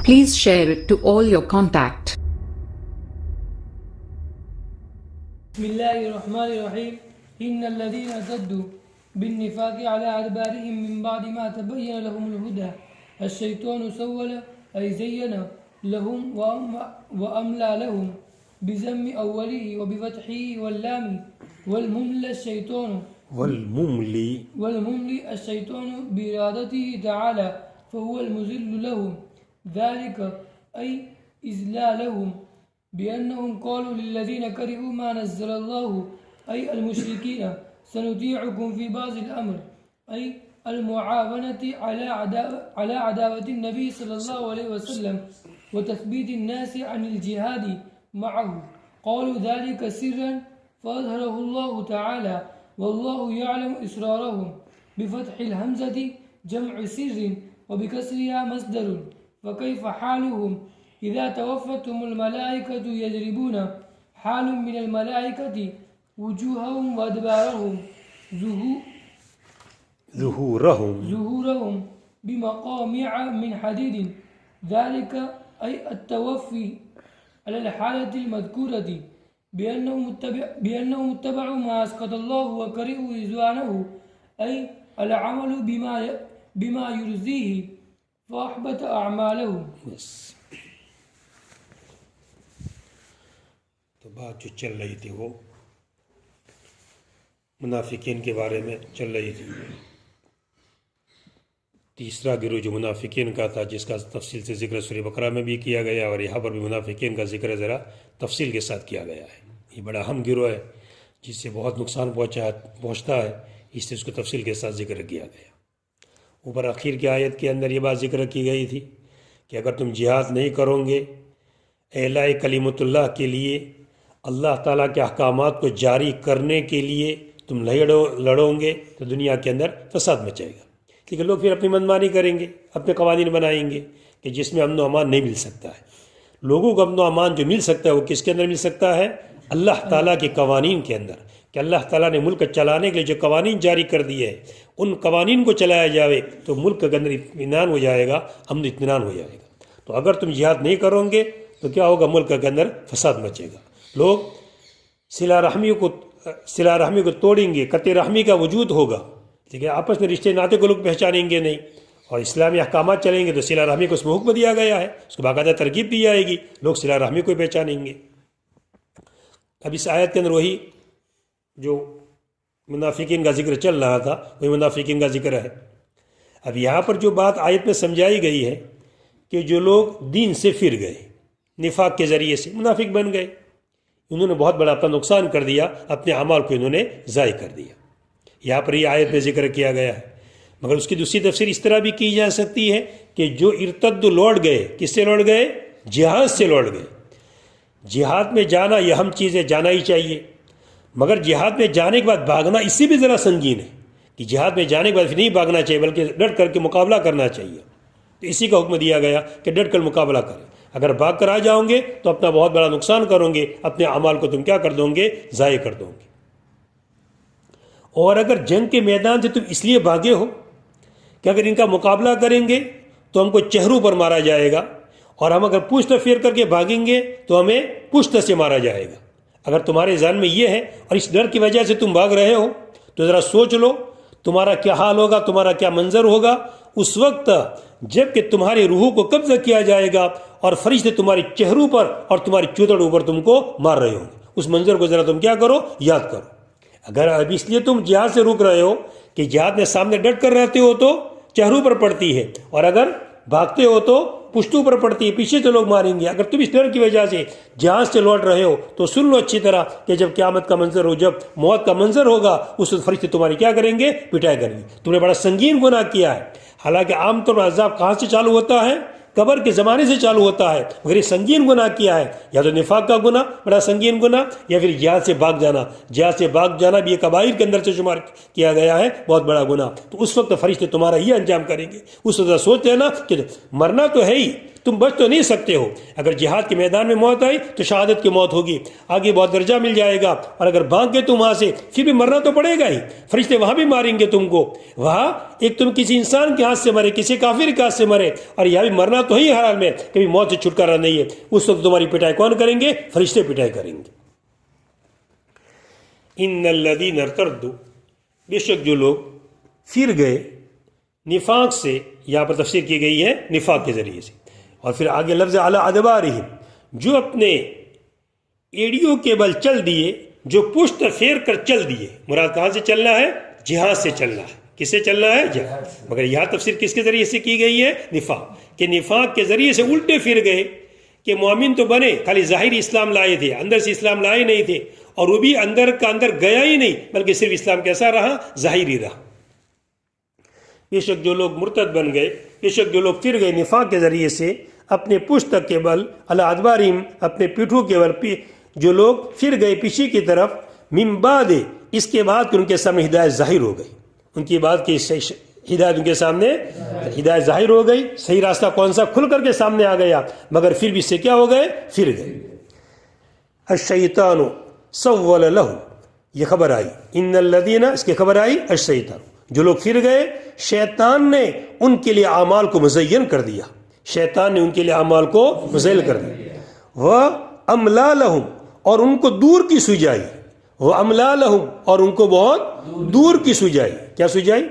Please share it to all your contact. بسم الله الرحمن الرحيم إن الذين ارتدوا بالنفاق على أدبارهم من بعد ما تبين لهم الهدى الشيطان سول أي زين لهم وأملى لهم بضم أوله وبفتحه واللام والمملي الشيطان بإرادته تعالى فهو المذل لهم ذلك أي إذلالهم بأنهم قالوا للذين كرهوا ما نزل الله أي المشركين سنطيعكم في بعض الأمر أي المعاونة على عداوة النبي صلى الله عليه وسلم وتثبيت الناس عن الجهاد معه قالوا ذلك سرا فأظهره الله تعالى والله يعلم إسرارهم بفتح الهمزة جمع سر وبكسرها مصدر فكيف حالهم إذا توفتهم الملائكة يضربون حال من الملائكة وجوههم وأدبارهم ظهورهم بمقامع من حديد ذلك أي التوفي على الحالة المذكورة بأنهم اتبعوا ما أسقط الله وكرهوا رضوانه أي العمل بما يرضيه فأحبط أعمالهم. تو بات جو چل رہی تھی وہ منافقین کے بارے میں چل رہی تھی. تیسرا گروہ جو منافقین کا تھا جس کا تفصیل سے ذکر سورہ بقرہ میں بھی کیا گیا اور یہاں پر بھی منافقین کا ذکر ذرا تفصیل کے ساتھ کیا گیا ہے. یہ بڑا اہم گروہ ہے جس سے بہت نقصان پہنچتا ہے، اس سے اس کو تفصیل کے ساتھ ذکر کیا گیا. اوپر آخر کی آیت کے اندر یہ بات ذکر کی گئی تھی کہ اگر تم جہاد نہیں کرو گے اعلاء کلمۃ اللہ کے لیے، اللہ تعالیٰ کے احکامات کو جاری کرنے کے لیے تم لڑو گے تو دنیا کے اندر فساد مچائے گا. کیونکہ لوگ پھر اپنی منمانی کریں گے، اپنے قوانین بنائیں گے کہ جس میں امن و امان نہیں مل سکتا ہے. لوگوں کو امن و امان جو مل سکتا ہے وہ کس کے اندر مل سکتا ہے؟ اللہ تعالیٰ کے قوانین کے اندر. کہ اللہ تعالیٰ نے ملک چلانے کے لیے جو قوانین جاری کر دیے ہیں ان قوانین کو چلایا جائے تو ملک کے اندر اطمینان ہو جائے گا، امن اطمینان ہو جائے گا. تو اگر تم جہاد نہیں کرو گے تو کیا ہوگا؟ ملک کے اندر فساد مچے گا. لوگ صلہ رحمی کو توڑیں گے، قطع رحمی کا وجود ہوگا. ٹھیک ہے، آپس میں رشتے ناطے کو لوگ پہچانیں گے نہیں اور اسلامی احکامات چلیں گے تو صلہ رحمی کو اس میں حکم دیا گیا ہے، اس کو باقاعدہ ترغیب دی جائے گی، لوگ صلہ رحمی کو پہچانیں گے. اب اس آیت کے اندر وہی جو منافقین کا ذکر چل رہا تھا وہی منافقین کا ذکر ہے. اب یہاں پر جو بات آیت میں سمجھائی گئی ہے کہ جو لوگ دین سے پھر گئے، نفاق کے ذریعے سے منافق بن گئے، انہوں نے بہت بڑا اپنا نقصان کر دیا، اپنے اعمال کو انہوں نے ضائع کر دیا. یہاں پر یہ آیت میں ذکر کیا گیا ہے. مگر اس کی دوسری تفسیر اس طرح بھی کی جا سکتی ہے کہ جو ارتد لوٹ گئے، کس سے لوٹ گئے؟ جہاد سے لوٹ گئے. جہاد میں جانا یہ اہم چیز ہے، جانا ہی چاہیے، مگر جہاد میں جانے کے بعد بھاگنا اس سے بھی ذرا سنگین ہے کہ جہاد میں جانے کے بعد نہیں بھاگنا چاہیے بلکہ ڈٹ کر کے مقابلہ کرنا چاہیے. تو اسی کا حکم دیا گیا کہ ڈٹ کر مقابلہ کریں. اگر بھاگ کر آ جاؤ گے تو اپنا بہت بڑا نقصان کرو گے، اپنے اعمال کو تم کیا کر دو گے؟ ضائع کر دو گے. اور اگر جنگ کے میدان سے تم اس لیے بھاگے ہو کہ اگر ان کا مقابلہ کریں گے تو ہم کو چہروں پر مارا جائے گا، اور ہم اگر پشت پھیر کر کے بھاگیں گے تو ہمیں پشت سے مارا جائے گا. اگر تمہارے ذہن میں یہ ہے اور اس ڈر کی وجہ سے تم بھاگ رہے ہو تو ذرا سوچ لو تمہارا کیا حال ہوگا، تمہارا کیا منظر ہوگا اس وقت جب کہ تمہاری روحوں کو قبضہ کیا جائے گا اور فرشتے تمہارے چہروں پر اور تمہاری چودڑوں پر تم کو مار رہے ہوں گے. اس منظر کو ذرا تم کیا کرو؟ یاد کرو. اگر اب اس لیے تم جہاد سے رک رہے ہو کہ جہاد میں سامنے ڈٹ کر رہتے ہو تو چہروں پر پڑتی ہے، اور اگر بھاگتے ہو تو پشتوں پر پڑتی ہے، پیچھے سے لوگ ماریں گے. اگر تم اس ڈر کی وجہ سے جہاز سے لوٹ رہے ہو تو سن لو اچھی طرح کہ جب قیامت کا منظر ہو، جب موت کا منظر ہوگا، اس وقت فرشتے تمہاری کیا کریں گے؟ پٹائی کریں گے. تم نے بڑا سنگین گناہ کیا ہے. حالانکہ عام طور پر عذاب کہاں سے چالو ہوتا ہے؟ قبر کے زمانے سے چالو ہوتا ہے. مگر یہ سنگین گناہ کیا ہے، یا تو نفاق کا گناہ بڑا سنگین گناہ، یا پھر جہاد سے بھاگ جانا. جہاد سے بھاگ جانا بھی یہ کبائر کے اندر سے شمار کیا گیا ہے، بہت بڑا گناہ. تو اس وقت فرشتے تمہارا ہی انجام کریں گے. اس وقت سوچ لینا کہ مرنا تو ہے ہی، تم بچ تو نہیں سکتے ہو. اگر جہاد کے میدان میں موت آئی تو شہادت کی موت ہوگی, آگے بہت درجہ مل جائے گا, اور اگر بھاگ گئے تم وہاں سے پھر بھی مرنا تو پڑے گا ہی. فرشتے وہاں بھی ماریں گے تم کو, وہاں ایک تم کسی انسان کے ہاتھ سے مرے, کسی کافر کے ہاتھ سے مرے, اور یہاں بھی مرنا تو ہی ہر حال میں, کبھی موت سے چھٹکارا نہیں ہے. اس وقت تمہاری پٹائی کون کریں گے؟ فرشتے پٹائی کریں گے. ان الذین ارتدوا, بے شک جو لوگ پھر گئے نفاق سے, یہاں پر تفسیر کی گئی ہے نفاق کے ذریعے سے, اور پھر آگے لفظ علی ادبارہم, جو اپنے ایڑیوں کے بل چل دیے, جو پشت پھیر کر چل دیے. مراد کہاں سے چلنا ہے؟ جہاد سے چلنا ہے. کس سے چلنا ہے؟ جہاد. مگر یہاں تفسیر کس کے ذریعے سے کی گئی ہے؟ نفاق, کہ نفاق کے ذریعے سے الٹے پھر گئے, کہ مومن تو بنے, خالی ظاہری اسلام لائے تھے, اندر سے اسلام لائے نہیں تھے, اور وہ بھی اندر کا اندر گیا ہی نہیں, بلکہ صرف اسلام کیسا رہا؟ ظاہری رہا. بے شک جو لوگ مرتد بن گئے, بے شک جو لوگ پھر گئے نفاق کے ذریعے سے اپنے پشت کے بل, علی ادبارہم, اپنے پیٹھوں کے بل, جو لوگ پھر گئے پیچھے کی طرف, من بعد, اس کے بعد کہ ان کے سامنے ہدایت ظاہر ہو گئی, ان کی بات کی ہدایت ان کے سامنے ہدایت ظاہر ہو گئی, صحیح راستہ کون سا کھل کر کے سامنے آ گیا, مگر پھر بھی اس سے کیا ہو گئے؟ پھر گئے. الشیطان سول لہم, یہ خبر آئی, ان الذین, اس کی خبر آئی, الشیطان, جو لوگ پھر گئے شیطان نے ان کے لیے اعمال کو مزین کر دیا, شیطان نے ان کے لیے اعمال کو مزین کر دیا. وہ املا لہم, اور ان کو دور کی سجائی, وہ املا لہم, اور ان کو بہت دور کی سجائی. کیا سجائی؟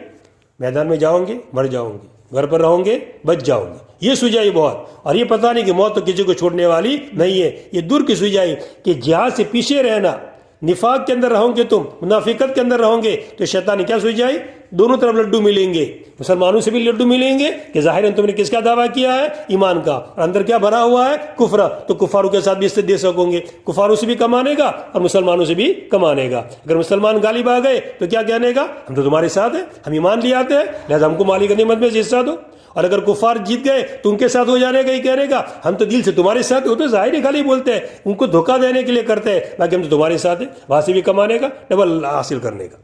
میدان میں جاؤں گے مر جاؤں گے, گھر پر رہوں گے بچ جاؤں گے, یہ سجائی بہت. اور یہ پتہ نہیں کہ موت تو کسی کو چھوڑنے والی نہیں ہے, یہ دور کی سجائی, کہ جہاد سے پیچھے رہنا. نفاق کے اندر رہوں گے تم, منافقت کے اندر رہوں گے تو شیطان نے کیا سجائی؟ دونوں طرف لڈو ملیں گے, مسلمانوں سے بھی لڈو ملیں گے کہ ظاہراً تم نے کس کا دعویٰ کیا ہے؟ ایمان کا, اور اندر کیا بھرا ہوا ہے؟ کفر. تو کفاروں کے ساتھ بھی اس سے دے سکوں گے, کفاروں سے بھی کمانے گا اور مسلمانوں سے بھی کمانے گا. اگر مسلمان غالب آ گئے تو کیا کہنے گا؟ ہم تو تمہارے ساتھ ہیں, ہم ایمان لے آتے ہیں, لہذا ہم کو مالی غنیمت میں سے حصہ دو. اور اگر کفار جیت گئے تو ان کے ساتھ ہو جانے کا ہی کہنے گا, ہم تو دل سے تمہارے ساتھ, وہ تو ظاہر ہی خالی بولتے ہیں, ان کو دھوکہ دینے کے لیے کرتے ہیں, باقی ہم تو تمہارے ساتھ ہیں, وہاں سے بھی کمانے کا, ڈبل حاصل کرنے کا.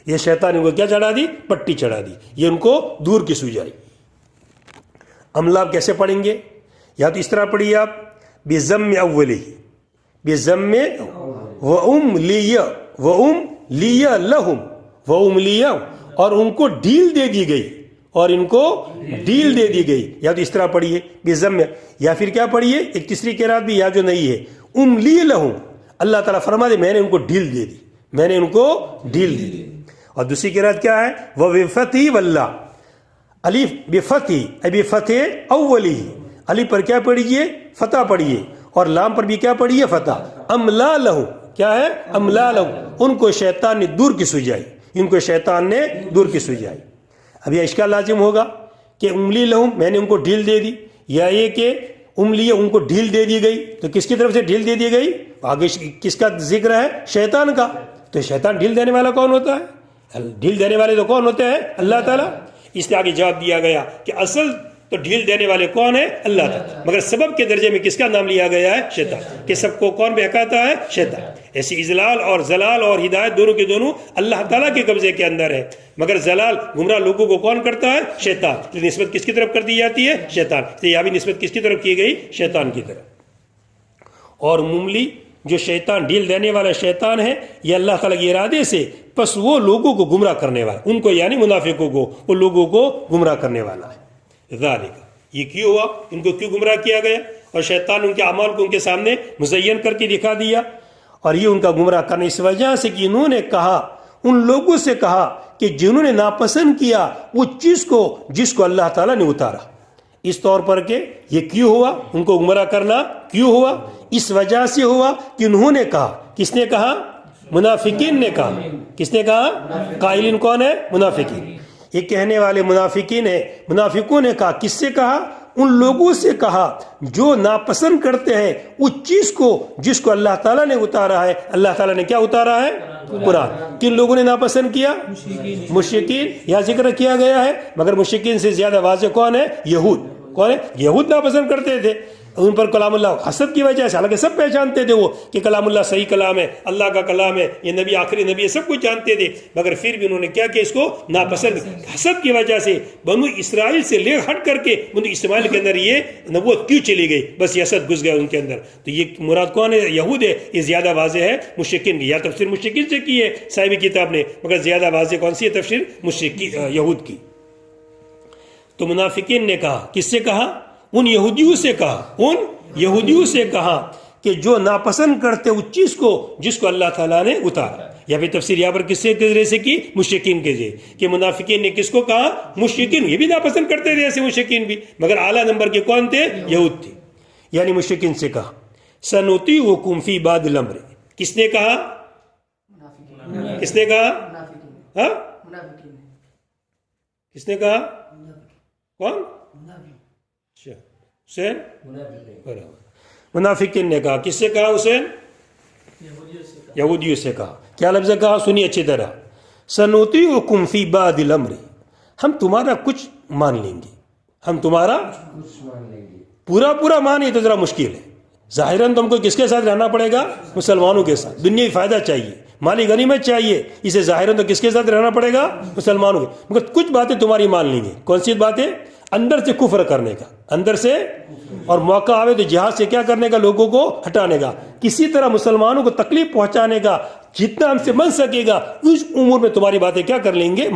یہ شیطان ان کو کیا چڑھا دی؟ پٹی چڑھا دی, یہ ان کو دور کی سجائی. عملہ آپ کیسے پڑھیں گے؟ یا تو اس طرح پڑھیے آپ, بضم اولی, بضم واملی, واملی لہم, واملی, اور ان کو ڈھیل دے دی گئی, اور ان کو ڈھیل دے دی گئی. یا تو اس طرح پڑھیے بضم, یا پھر کیا پڑھیے, ایک تیسری قرات بھی یا جو نہیں ہے, املی لہم, اللہ تعالیٰ فرما دے میں نے ان کو ڈھیل دے دی, میں نے ان کو ڈھیل دے دی. اور دوسری قرات کیا ہے؟ وَبِفَتْحِ وَاللَّهِ, الف بفتح, ابھی فتح اولی, الف پر کیا پڑھیے؟ فتح پڑھیے, اور لام پر بھی کیا پڑھیے؟ فتح. املا لہم, کیا ہے؟ املا لہم, ان کو شیطان نے دور کی سجائی, ان کو شیطان نے دور کی سجائی. اب یہ اشکال لازم ہوگا کہ املی لہم, میں نے ان کو ڈھیل دے دی, یا یہ کہ املی ان کو ڈھیل دے دی گئی, تو کس کی طرف سے ڈھیل دے دی گئی؟ آگے کس کا ذکر ہے؟ شیطان کا. تو شیطان ڈھیل دینے والا کون ہوتا ہے؟ ڈھیل دینے والے تو کون ہوتے ہیں؟ اللہ تعالیٰ. اس لیے آگے جواب دیا گیا کہ اصل تو ڈھیل دینے والے کون ہیں؟ اللہ تعالیٰ, مگر سبب کے درجے میں کس کا نام لیا گیا ہے؟ شیطان. کہ سب کو کون بہکاتا ہے؟ شیطان. ایسی اضلال اور زلال اور ہدایت دونوں کے دونوں اللہ تعالیٰ کے قبضے کے اندر ہے, مگر زلال گمراہ لوگوں کو کون کرتا ہے؟ شیطان. نسبت کس کی طرف کر دی جاتی ہے؟ شیطان. تو یہاں بھی نسبت کس کی طرف کی گئی؟ شیطان کی طرف. اور مملی, جو شیطان ڈھیل دینے والا شیطان ہے, یہ اللہ تعالیٰ کے ارادے سے, پس وہ لوگوں کو گمراہ کرنے والا, ان کو یعنی منافقوں کو, وہ لوگوں کو گمراہ کرنے والا ہے. ذالک, یہ کیوں ہوا؟ ان کو کیوں گمراہ کیا گیا؟ اور شیطان ان کے اعمال کو ان کے سامنے مزین کر کے دکھا دیا, اور یہ ان کا گمراہ کرنا اس وجہ سے کہ انہوں نے کہا, ان لوگوں سے کہا کہ جنہوں نے ناپسند کیا وہ چیز کو جس کو اللہ تعالیٰ نے اتارا. اس طور پر کہ یہ کیوں ہوا, ان کو گمراہ کرنا کیوں ہوا؟ اس وجہ سے ہوا کہ انہوں نے کہا. کس نے کہا؟ منافقین نے کہا. کس نے کہا؟ قائلین کون ہے؟ منافقین. یہ کہنے والے منافقین ہیں. منافقوں نے کہا, کس سے کہا؟ ان لوگوں سے کہا جو ناپسند کرتے ہیں اس چیز کو جس کو اللہ تعالیٰ نے اتارا ہے. اللہ تعالیٰ نے کیا اتارا ہے؟ قرآن. کن لوگوں نے ناپسند کیا؟ مشرکین. یہاں ذکر کیا گیا ہے, مگر مشرکین سے زیادہ واضح کون ہے؟ یہود. کون ہے؟ یہود ناپسند کرتے تھے ان پر کلام اللہ حسد کی وجہ سے، حالانکہ سب پہچانتے تھے وہ کہ کلام اللہ صحیح کلام ہے، اللہ کا کلام ہے، یہ نبی آخری نبی ہے، سب کچھ جانتے تھے، مگر پھر بھی انہوں نے کیا کہ اس کو ناپسند، حسد کی وجہ سے بنو اسرائیل سے لے ہٹ کر کے بنو اسماعیل کے اندر یہ نبوت کیوں چلی گئی؟ بس یہ حسد گھس گیا ان کے اندر. تو یہ مراد کون ہے؟ یہود ہے. یہ زیادہ واضح ہے مشرکین کی، یا تفسیر مشرکین سے کی ہے صاحب کتاب نے، مگر زیادہ واضح کون سی ہے؟ تفسیر یہود کی. تو منافقین نے کہا، کس سے کہا؟ ان یہودیوں سے کہا، ان یہودیوں سے کہا کہ جو ناپسند کرتے اس چیز کو جس کو اللہ تعالیٰ نے اتارا. یا پھر تفسیر یہاں پر کس سے ذریعے سے کی؟ مشرکین کے ذریعے، کہ منافقین نے کس کو کہا؟ مشرکین. یہ بھی ناپسند کرتے تھے ایسے مشرکین بھی، مگر اعلیٰ نمبر کے کون تھے؟ یہود تھے. یعنی مشرکین سے کہا سنطیعکم فی بعض الامر. کس نے کہا؟ کس نے کہا؟ ہاں کس نے کہا؟ کون؟ حسین؟ منافقین نے کہا. کس سے کہا حسین؟ یہودیوں سے کہا. کیا لفظ کہا؟ سنی اچھی طرح. سنطیعکم فی بعض الامر، ہم تمہارا کچھ مان لیں گے، ہم تمہارا پورا مانے تو ذرا مشکل ہے. ظاہراً تم کو کس کے ساتھ رہنا پڑے گا؟ مسلمانوں کے ساتھ. دنیا فائدہ چاہیے، مالی غنیمت چاہیے، اسے ظاہراً تو کس کے ساتھ رہنا پڑے گا؟ مسلمانوں کے. مگر کچھ باتیں تمہاری مان لیں گے. کون سی باتیں؟ اندر سے کفر کرنے کا، اندر سے، اور موقع آوے تو جہاد سے کیا کرنے کا؟ لوگوں کو ہٹانے کا، کسی طرح مسلمانوں کو تکلیف پہنچانے کا. جتنا ہم سے بن سکے گا اس امور میں تمہاری باتیں کیا کر لیں گے؟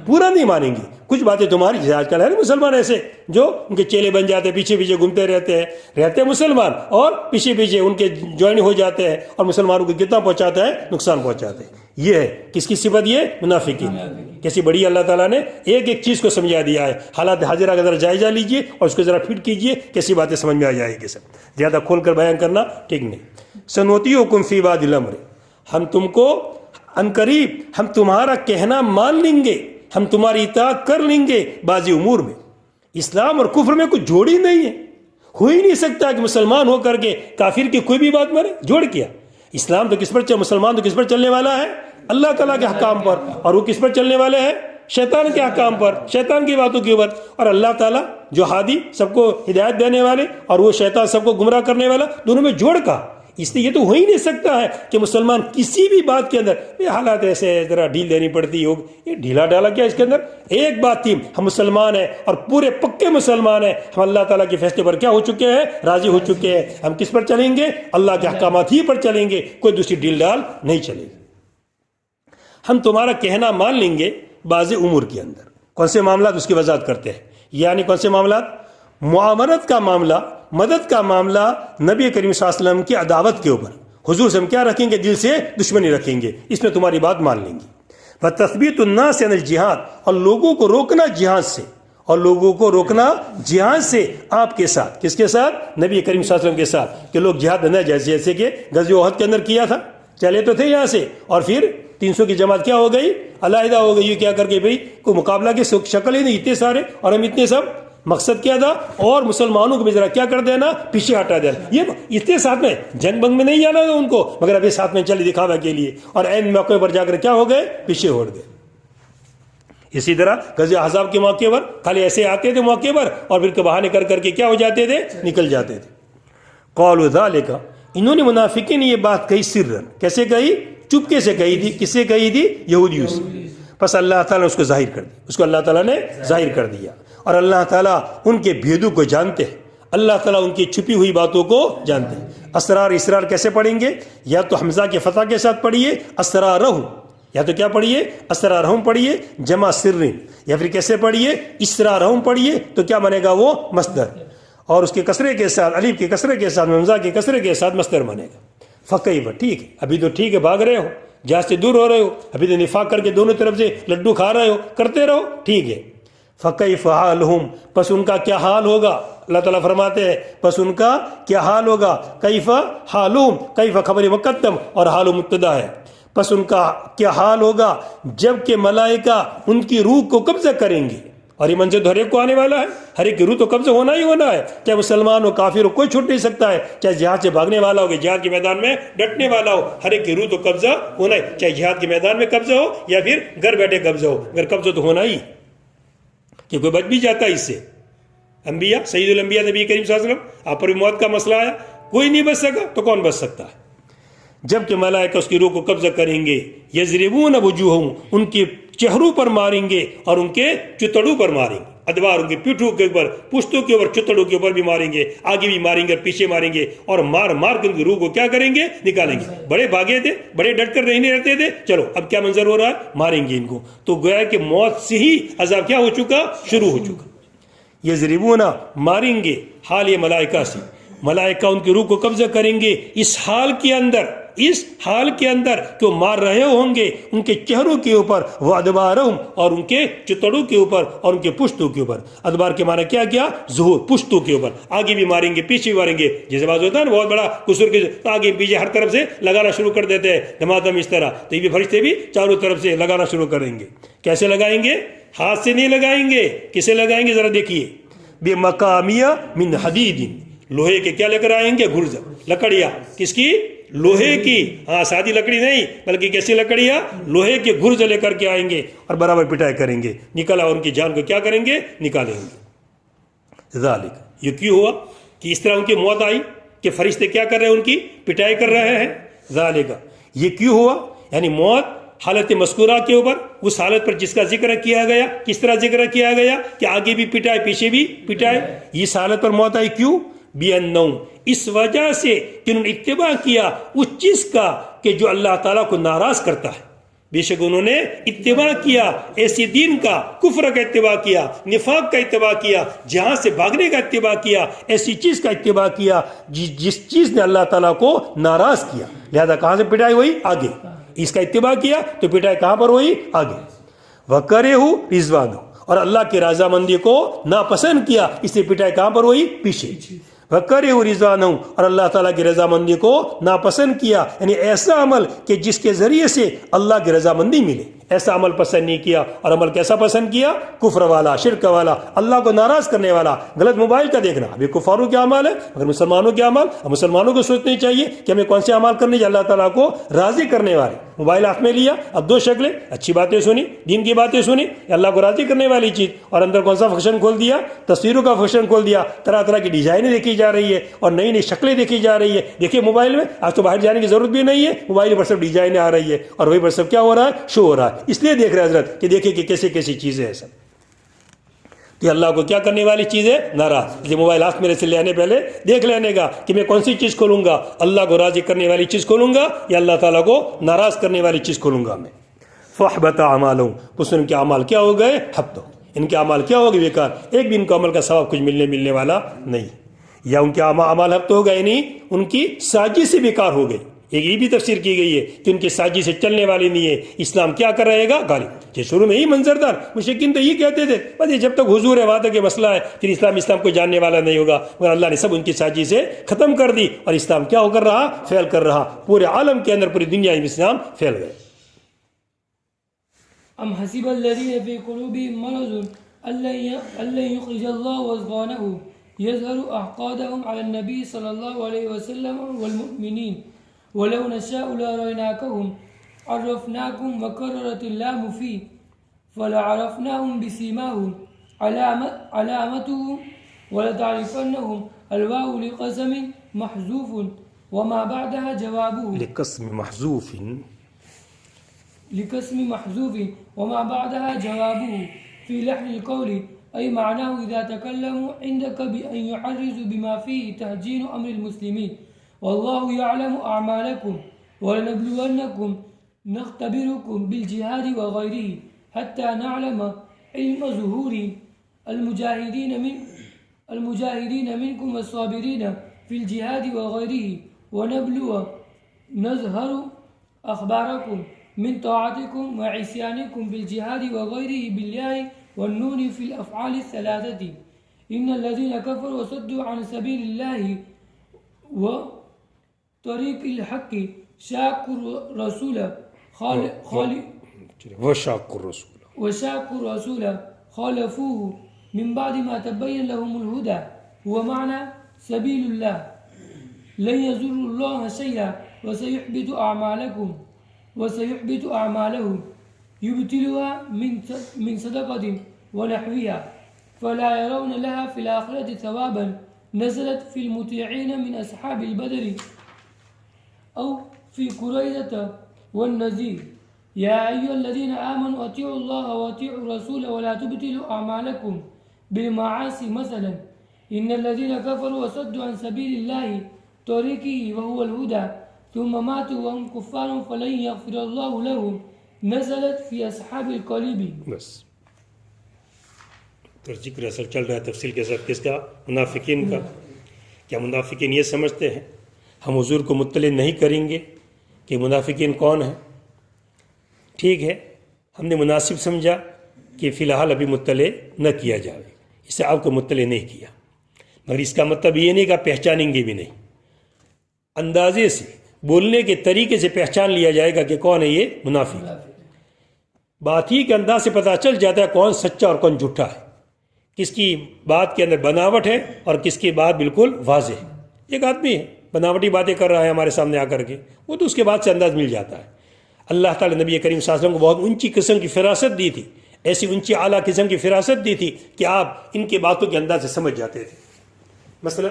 پورا نہیں مانیں گے. کچھ باتیں تمہاری، جیسے آج کل ہے نا مسلمان ایسے جو ان کے چیلے بن جاتے ہیں، پیچھے پیچھے گھومتے رہتے ہیں مسلمان، اور پیچھے ان کے جوائن ہو جاتے ہیں اور مسلمانوں کو کتنا پہنچاتا ہے؟ نقصان پہنچاتے ہیں. یہ ہے کس کی صفت؟ یہ منافقین. کیسی بڑی اللہ تعالیٰ نے ایک چیز کو سمجھا دیا ہے. حالات حاضرہ کا ذرا جائزہ لیجئے اور اس کو ذرا فٹ کیجئے، کیسی باتیں سمجھ میں آ جائے گی. سب زیادہ کھول کر بیان کرنا ٹھیک نہیں. سنطیعکم فی بعض الامر، ہم تم کو عنقریب ہم تمہارا کہنا مان لیں گے، ہم تمہاری اطاعت کر لیں گے بعض امور میں. اسلام اور کفر میں کوئی جوڑ ہی نہیں ہے. ہو ہی نہیں سکتا کہ مسلمان ہو کر کے کافر کی کوئی بھی بات مانے. جوڑ کیا؟ اسلام تو کس پر مسلمان تو کس پر چلنے والا ہے؟ اللہ تعالیٰ کے حکام پر. اور وہ کس پر چلنے والے ہیں؟ شیطان کے حکام پر، شیطان کی باتوں کے اوپر. اور اللہ تعالیٰ جو ہادی، سب کو ہدایت دینے والے، اور وہ شیطان سب کو گمراہ کرنے والا، دونوں میں جوڑ کا. اس لیے یہ تو ہو ہی نہیں سکتا ہے کہ مسلمان کسی بھی بات کے اندر یہ حالات ایسے ذرا ڈھیل دینی پڑتی ہوگی. یہ ڈھیلا ڈالا کیا اس کے اندر؟ ایک بات تھی، ہم مسلمان ہیں اور پورے پکے مسلمان ہیں. ہم اللہ تعالیٰ کے فیصلے پر کیا ہو چکے ہیں؟ راضی ہو چکے ہیں. ہم کس پر چلیں گے؟ اللہ کے احکامات ہی پر چلیں گے، کوئی دوسری ڈھیل ڈال نہیں چلے گی. ہم تمہارا کہنا مان لیں گے بعض امور کے اندر. کون سے معاملات؟ اس کی وضاحت کرتے ہیں. یعنی کون سے معاملات؟ معاونت کا معاملہ، مدد کا معاملہ، نبی کریم صلی اللہ علیہ وسلم کی عداوت کے اوپر حضور سے ہم کیا رکھیں گے؟ دل سے دشمنی رکھیں گے. اس میں تمہاری بات مان لیں گے. وَتَثْبِيتُ النَّاسِ عَنِ الْجِهَادِ، اور لوگوں کو روکنا جہاد سے، اور لوگوں کو روکنا جہاد سے. آپ کے ساتھ، کس کے ساتھ؟ نبی کریم صلی اللہ علیہ وسلم کے ساتھ، کہ لوگ جہاد نہ جائے. جیسے کہ غزوہ احد کے اندر کیا تھا، چلے تو تھے یہاں سے، اور پھر 300 کی جماعت کیا ہو گئی؟ علیحدہ ہو گئی. یہ کیا کر کے بھئی کوئی مقابلہ کی شکل ہی نہیں، اتنے سارے اور ہم اتنے سب. مقصد کیا تھا؟ اور مسلمانوں کو بھی ذرا کیا کر دینا؟ پیچھے ہٹا دینا. یہ اتنے ساتھ میں جنگ بنگ میں نہیں جانا تھا ان کو، مگر ابھی ساتھ میں چلے دکھاوا کے لیے، اور عین موقع پر جا کر کیا ہو گئے؟ پیچھے ہٹ گئے. اسی طرح غزوہ احزاب کے موقع پر خالی ایسے آتے تھے موقع پر، اور پھر بہانے کر کر کے کیا ہو جاتے تھے؟ نکل جاتے تھے. قالوا ذلک، انہوں نے منافقین نے یہ بات کہی سرن. کیسے کہی؟ چپکے سے کہی تھی. کس سے کہی تھی؟ یہودیوں سے. بس اللہ تعالیٰ نے اس کو ظاہر کر دیا، اس کو اللہ تعالیٰ نے ظاہر کر دیا. اور اللہ تعالیٰ ان کے بھیدوں کو جانتے ہیں، اللہ تعالیٰ ان کی چھپی ہوئی باتوں کو جانتے ہیں. اسرار اسرار کیسے پڑھیں گے؟ یا تو حمزہ کے فتح کے ساتھ پڑھیے اسرارہم، یا تو کیا پڑھیے؟ اسرارہم پڑھیے جمع سرن. یا پھر کیسے پڑھیے؟ اسرارہم پڑھیے تو کیا بنے گا؟ وہ مصدر، اور اس کے کسرے کے ساتھ، الف کے کسرے کے ساتھ، حمزہ کے کسرے کے ساتھ مصدر بنے گا. فقیب، ٹھیک ہے، ابھی تو ٹھیک ہے، بھاگ رہے ہو، جہاز سے دور ہو رہے ہو، ابھی تو نفاق کر کے دونوں طرف سے لڈو کھا رہے ہو، کرتے رہو، ٹھیک ہے. فَكَيْفَ حَالُهُمْ، پس ان کا کیا حال ہوگا؟ اللہ تعالیٰ فرماتے ہیں پس ان کا کیا حال ہوگا. کیف حالہم، کیف خبر مقدم اور حال مبتدا ہے. پس ان کا کیا حال ہوگا جب کہ ملائکہ ان کی روح کو قبضہ کریں گے. اور یہ منظر تو ہر ایک کو آنے والا ہے، ہر ایک کی روح تو قبضہ ہونا ہی ہونا ہے، چاہے مسلمان ہو کافر ہو، کوئی چھوٹ نہیں سکتا ہے. چاہے جہاد سے بھاگنے والا ہو کہ جہاد کے میدان میں ڈٹنے والا ہو، ہر ایک کی روح تو قبضہ ہونا ہے، چاہے جہاد کے میدان میں قبضہ ہو یا پھر گھر بیٹھے قبضہ ہو، مگر قبضہ تو ہونا ہی، کہ کوئی بچ بھی جاتا ہے اس سے. انبیاء سید الانبیاء نبی کریم صلی اللہ علیہ وسلم، آپ پر بھی موت کا مسئلہ آیا، کوئی نہیں بچ سکا تو کون بچ سکتا ہے؟ جب کہ ملائکہ اس کی روح کو قبضہ کریں گے، یضربون وجوہہم، ان کے چہروں پر ماریں گے اور ان کے چتڑوں پر ماریں گے، ادوار ان کے پیٹھوں کے اوپر، پشتوں کے اوپر، چتڑوں کے اوپر بھی ماریں گے، آگے بھی ماریں گے اور پیچھے ماریں گے، اور مار مار کے ان کی روح کو کیا کریں گے؟ نکالیں گے۔ بڑے بھاگے تھے، بڑے ڈٹ کر نہیں رہتے تھے، چلو اب کیا منظر ہو رہا ہے؟ ماریں گے ان کو۔ تو گویا کہ موت سے ہی عذاب کیا ہو چکا؟ شروع ہو چکا۔ یضربون، ماریں گے، حال یہ ملائکہ سے، ملائکہ ان کی روح کو قبضہ کریں گے اس حال کے اندر کہ وہ مار رہے ہوں گے ان کے چہروں کے اوپر، وہ ادبارہم، اور ان کے چتڑوں کے اوپر اور ان کے پشتوں کے اوپر۔ ادبار کے معنی کیا؟ ظہور، پشتوں کے اوپر، آگے بھی ماریں گے پیچھے بھی ماریں گے۔ جیسے بات ہوتا ہے نا بہت بڑا قصور کے آگے پیچھے ہر طرف سے لگانا شروع کر دیتے ہیں دھمادم اس طرح، تو یہ بھی فرشتے بھی چاروں طرف سے لگانا شروع کریں گے۔ کیسے لگائیں گے؟ ہاتھ سے نہیں لگائیں گے، کسے لگائیں گے ذرا دیکھیے، بے مقامیہ من حدید، لوہے کے کیا لے کر آئیں گے؟ گرز، لکڑیاں، کس کی؟ لوہے کی، ہاں سادی لکڑی نہیں بلکہ کیسی لکڑیاں؟ لوہے کے گرز لے کر کے آئیں گے اور برابر پٹائی کریں گے، نکلا اور ان کی جان کو کیا کریں گے؟ نکالیں گے۔ ذالک، یہ کیوں ہوا کہ اس طرح ان کی موت آئی کہ فرشتے کیا کر رہے ہیں؟ ان کی پٹائی کر رہے ہیں۔ ذالک، یہ کیوں ہوا؟ یعنی موت حالت مذکورہ کے اوپر، اس حالت پر جس کا ذکر کیا گیا، کس طرح ذکر کیا گیا کہ آگے بھی پٹائی پیچھے بھی پٹائی، اس حالت پر موت آئی کیوں؟ بِأَنَّهُمْ، اس وجہ سے کہ انہوں نے اتباع کیا اس چیز کا کہ جو اللہ تعالیٰ کو ناراض کرتا ہے۔ بے شک انہوں نے اتباع کیا ایسی دین کا، کفر کا اتباع کیا، نفاق کا اتباع کیا، جہاں سے بھاگنے کا اتباع کیا، ایسی چیز کا اتباع کیا جس چیز نے اللہ تعالیٰ کو ناراض کیا۔ لہذا کہاں سے پٹائی ہوئی؟ آگے۔ اس کا اتباع کیا تو پٹائی کہاں پر ہوئی؟ آگے۔ وَكَرِهُ رِضْوَانَهُ، اور اللہ کی رضامندی کو ناپسند کیا، اس سے پٹائی کہاں پر ہوئی؟ پیچھے۔ وَكَرِهُ رِضْوَانَهُ، اور اللہ تعالیٰ کی رضامندی کو ناپسند کیا، یعنی ایسا عمل کہ جس کے ذریعے سے اللہ کی رضامندی ملے، ایسا عمل پسند نہیں کیا۔ اور عمل کیسا پسند کیا؟ کفر والا، شرک والا، اللہ کو ناراض کرنے والا، غلط موبائل کا دیکھنا۔ اب یہ کفاروں کے اعمال ہے، مگر مسلمانوں کے اعمال، اب مسلمانوں کو سوچنا چاہیے کہ ہمیں کون سے اعمال کرنے جو اللہ تعالیٰ کو راضی کرنے والے۔ موبائل ہاتھ میں لیا، اب دو شکلیں، اچھی باتیں سنی، دین کی باتیں سنی، اللہ کو راضی کرنے والی چیز، اور اندر کون سا فنکشن کھول دیا؟ تصویروں کا فنکشن کھول دیا، طرح طرح کی ڈیزائنیں دیکھی جا رہی ہے اور نئی نئی شکلیں دیکھی جا رہی ہے۔ دیکھیے موبائل میں آج تو باہر جانے کی ضرورت بھی نہیں ہے، موبائل پر سب ڈیزائنیں آ رہی ہے اور وہی پر سب کیا ہو رہا ہے؟ شو ہو رہا ہے۔ اس لیے دیکھ رہے حضرت کہ دیکھیں کہ کیسے کیسی چیزیں ہیں سب، کہ اللہ کو کیا کرنے والی چیز ہے؟ ناراض۔ یہ موبائل ہاتھ میرے سے لینے پہلے دیکھ لینے گا کہ میں کون سی چیز کھولوں گا، اللہ کو راضی کرنے والی چیز کھولوں گا یا اللہ تعالیٰ کو ناراض کرنے والی چیز کھولوں گا میں۔ فَأَحْبَطَ أَعْمَالَهُمْ، اس ان کے اعمال کیا ہو گئے؟ حبط، ان کے اعمال کیا ہو گئے؟ بیکار، ایک بھی ان کو عمل کا ثواب کچھ ملنے والا نہیں، یا ان کے اعمال حبط ہو گئے، نہیں ان کی سازش سے بیکار ہو گئی۔ ایک یہ بھی تفسیر کی گئی ہے کہ ان کی سازش سے چلنے والی نہیں ہے، اسلام کیا کر رہے گا؟ غالب۔ یہ شروع میں ہی منظردار مشرکین تو یہ کہتے تھے بس یہ جب تک حضور ہے وہاں تک یہ مسئلہ ہے، پھر اسلام کو جاننے والا نہیں ہوگا، مگر اللہ نے سب ان کی سازش سے ختم کر دی اور اسلام کیا ہو کر رہا؟ پھیل کر رہا، پورے عالم کے اندر، پوری دنیا میں اسلام پھیل گئے۔ ام حسب الذين في قلوبهم مرض أن يخرج الله أضغانهم يظهر أحقادهم على النبي صلى الله عليه وسلم والمؤمنين ولو نشاء لأريناكهم عرفناكم وكررت اللام فيه فلعرفناهم بسيماهم علامتهم ولتعرفنهم الواو لقسم محذوف وما بعدها جوابه لقسم محذوف وما بعدها جوابه في لحن القول، أي معناه إذا تكلموا عندك بأن يعرضوا بما فيه تهجين أمر المسلمين والله يعلم أعمالكم ولنبلونكم نختبركم بالجهاد وغيره حتى نعلم علم ظهور المجاهدين منكم والصابرين في الجهاد وغيره ونبلو نظهر أخباركم من طاعتكم وعصيانكم بالجهاد وغيره بالله والنون في الأفعال الثلاثة إن الذين كفروا وصدوا عن سبيل الله وطريق الحق شاقوا الرسول وشاقوا الرسول خالفوه من بعد ما تبين لهم الهدى هو معنى سبيل الله لن يضروا الله شيئا وسيحبط أعمالهم يبتلها من صدقة ونحوها فلا يرون لها في الآخرة ثوابا نزلت في المطيعين من أصحاب البدر أو في قريظة والنذير يا أيها الذين آمنوا أطيعوا الله وأطيعوا الرسول ولا تبطلوا أعمالكم بالمعاصي مثلا إن الذين كفروا وصدوا عن سبيل الله طريقه وهو الهدى ثم ماتوا وهم كفار فلن يغفر الله لهم نزلت في أصحاب القليب. بس تو ذکر اصل چل رہا ہے تفصیل کے ساتھ کس کا؟ منافقین کا. کیا منافقین یہ سمجھتے ہیں ہم حضور کو مطلع نہیں کریں گے کہ منافقین کون ہیں؟ ٹھیک ہے، ہم نے مناسب سمجھا کہ فی الحال ابھی مطلع نہ کیا جائے، اسے آپ کو مطلع نہیں کیا، مگر اس کا مطلب یہ نہیں کہ آپ پہچانیں گے بھی نہیں. اندازے سے، بولنے کے طریقے سے پہچان لیا جائے گا کہ کون ہے یہ منافق. بات ہی کے انداز سے پتہ چل جاتا ہے کون سچا اور کون جھوٹا ہے، کس کی بات کے اندر بناوٹ ہے اور کس کی بات بالکل واضح ہے. ایک آدمی ہے بناوٹی باتیں کر رہا ہے ہمارے سامنے آ کر کے، وہ تو اس کے بعد سے انداز مل جاتا ہے. اللہ تعالیٰ نبی کریم صلی اللہ علیہ وسلم کو بہت اونچی قسم کی فراست دی تھی، ایسی اونچی اعلیٰ قسم کی فراست دی تھی کہ آپ ان کے باتوں کے انداز سے سمجھ جاتے تھے. مثلا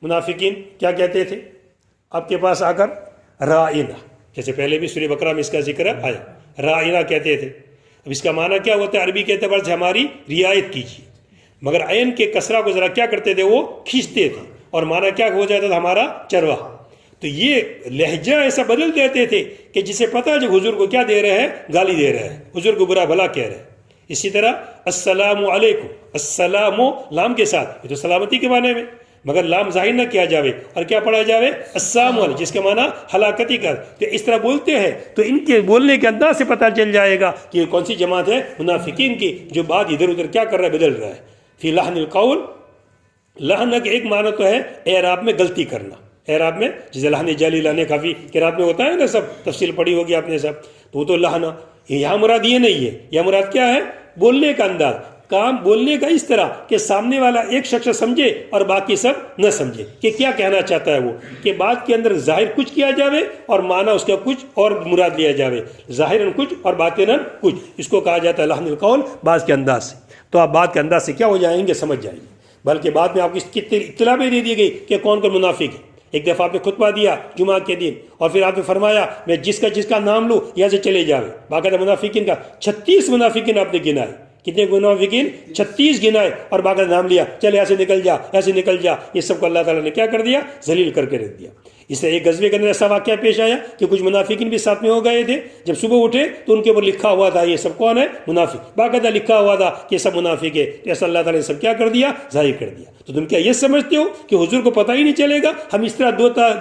منافقین کیا کہتے تھے آپ کے پاس آ کر؟ رائنا، جیسے پہلے بھی سورہ بقرہ میں اس کا ذکر آیا، رائنا کہتے تھے. اب اس کا معنی کیا ہوتا ہے؟ عربی کے اعتبار سے ہماری رعایت کیجیے، مگر عین کے کسرہ کو ذرا کیا کرتے تھے؟ وہ کھینچتے تھے، اور معنی کیا ہو جاتا تھا؟ ہمارا چرواہا. تو یہ لہجہ ایسا بدل دیتے تھے کہ جسے پتہ ہے جو حضور کو کیا دے رہے ہیں؟ گالی دے رہے ہیں، حضور کو برا بھلا کہہ رہے ہیں. اسی طرح السلام علیکم، السلام لام کے ساتھ، یہ تو سلامتی کے معنی میں، مگر لام ظاہر نہ کیا جاوے اور کیا پڑھا جاوے؟ السلام علیکم، جس کا معنی ہلاکتی کر. تو اس طرح بولتے ہیں تو ان کے بولنے کے انداز سے پتہ چل جائے گا کہ یہ کون سی جماعت ہے منافقین کی، جو بات ادھر ادھر کیا کر رہا ہے؟ بدل رہا ہے. فی لحن القول، لحن کا ایک معنی تو ہے اعراب میں غلطی کرنا، اعراب میں جسے لحن جلی لانے کافی قرات میں ہوتا ہے نا، سب تفصیل پڑھی ہوگی آپ نے سب، تو وہ تو لحن. یہاں مراد یہ نہیں ہے، یہ مراد کیا ہے؟ بولنے کا انداز، کام بولنے کا اس طرح کہ سامنے والا ایک شخص سمجھے اور باقی سب نہ سمجھے کہ کیا کہنا چاہتا ہے وہ، کہ بات کے اندر ظاہر کچھ کیا جاوے اور معنی اس کا کچھ اور مراد لیا جاوے، ظاہراً کچھ اور باطناً کچھ. اس کو کہا جاتا ہے لحن القول بعض کے انداز سے. تو آپ بات کے انداز سے کیا ہو جائیں گے؟ سمجھ جائیں گے. بلکہ بعد میں آپ کو اس کی اطلاع بھی دے دی گئی کہ کون کون منافق ہے. ایک دفعہ آپ نے خطبہ دیا جمعہ کے دن، اور پھر آپ نے فرمایا میں جس کا نام لوں یہاں سے چلے جاوے. باقاعدہ منافقین کا 36 منافقین آپ نے گنائے. کتنے منافقین؟ 36 گنائے، اور باقاعدہ نام لیا، چل ایسے نکل جا، ایسے نکل جا. یہ سب کو اللہ تعالیٰ نے کیا کر دیا؟ ذلیل کر کے رکھ دیا. اس سے ایک غزوے کے اندر ایسا واقعہ پیش آیا کہ کچھ منافقین بھی ساتھ میں ہو گئے تھے. جب صبح اٹھے تو ان کے اوپر لکھا ہوا تھا یہ سب کون ہے؟ منافق. باقاعدہ لکھا ہوا تھا کہ یہ سب منافق ہے. تو ایسا اللہ تعالیٰ نے سب کیا کر دیا؟ ظاہر کر دیا. تو تم کیا یہ سمجھتے ہو کہ حضور کو پتہ ہی نہیں چلے گا؟ ہم اس طرح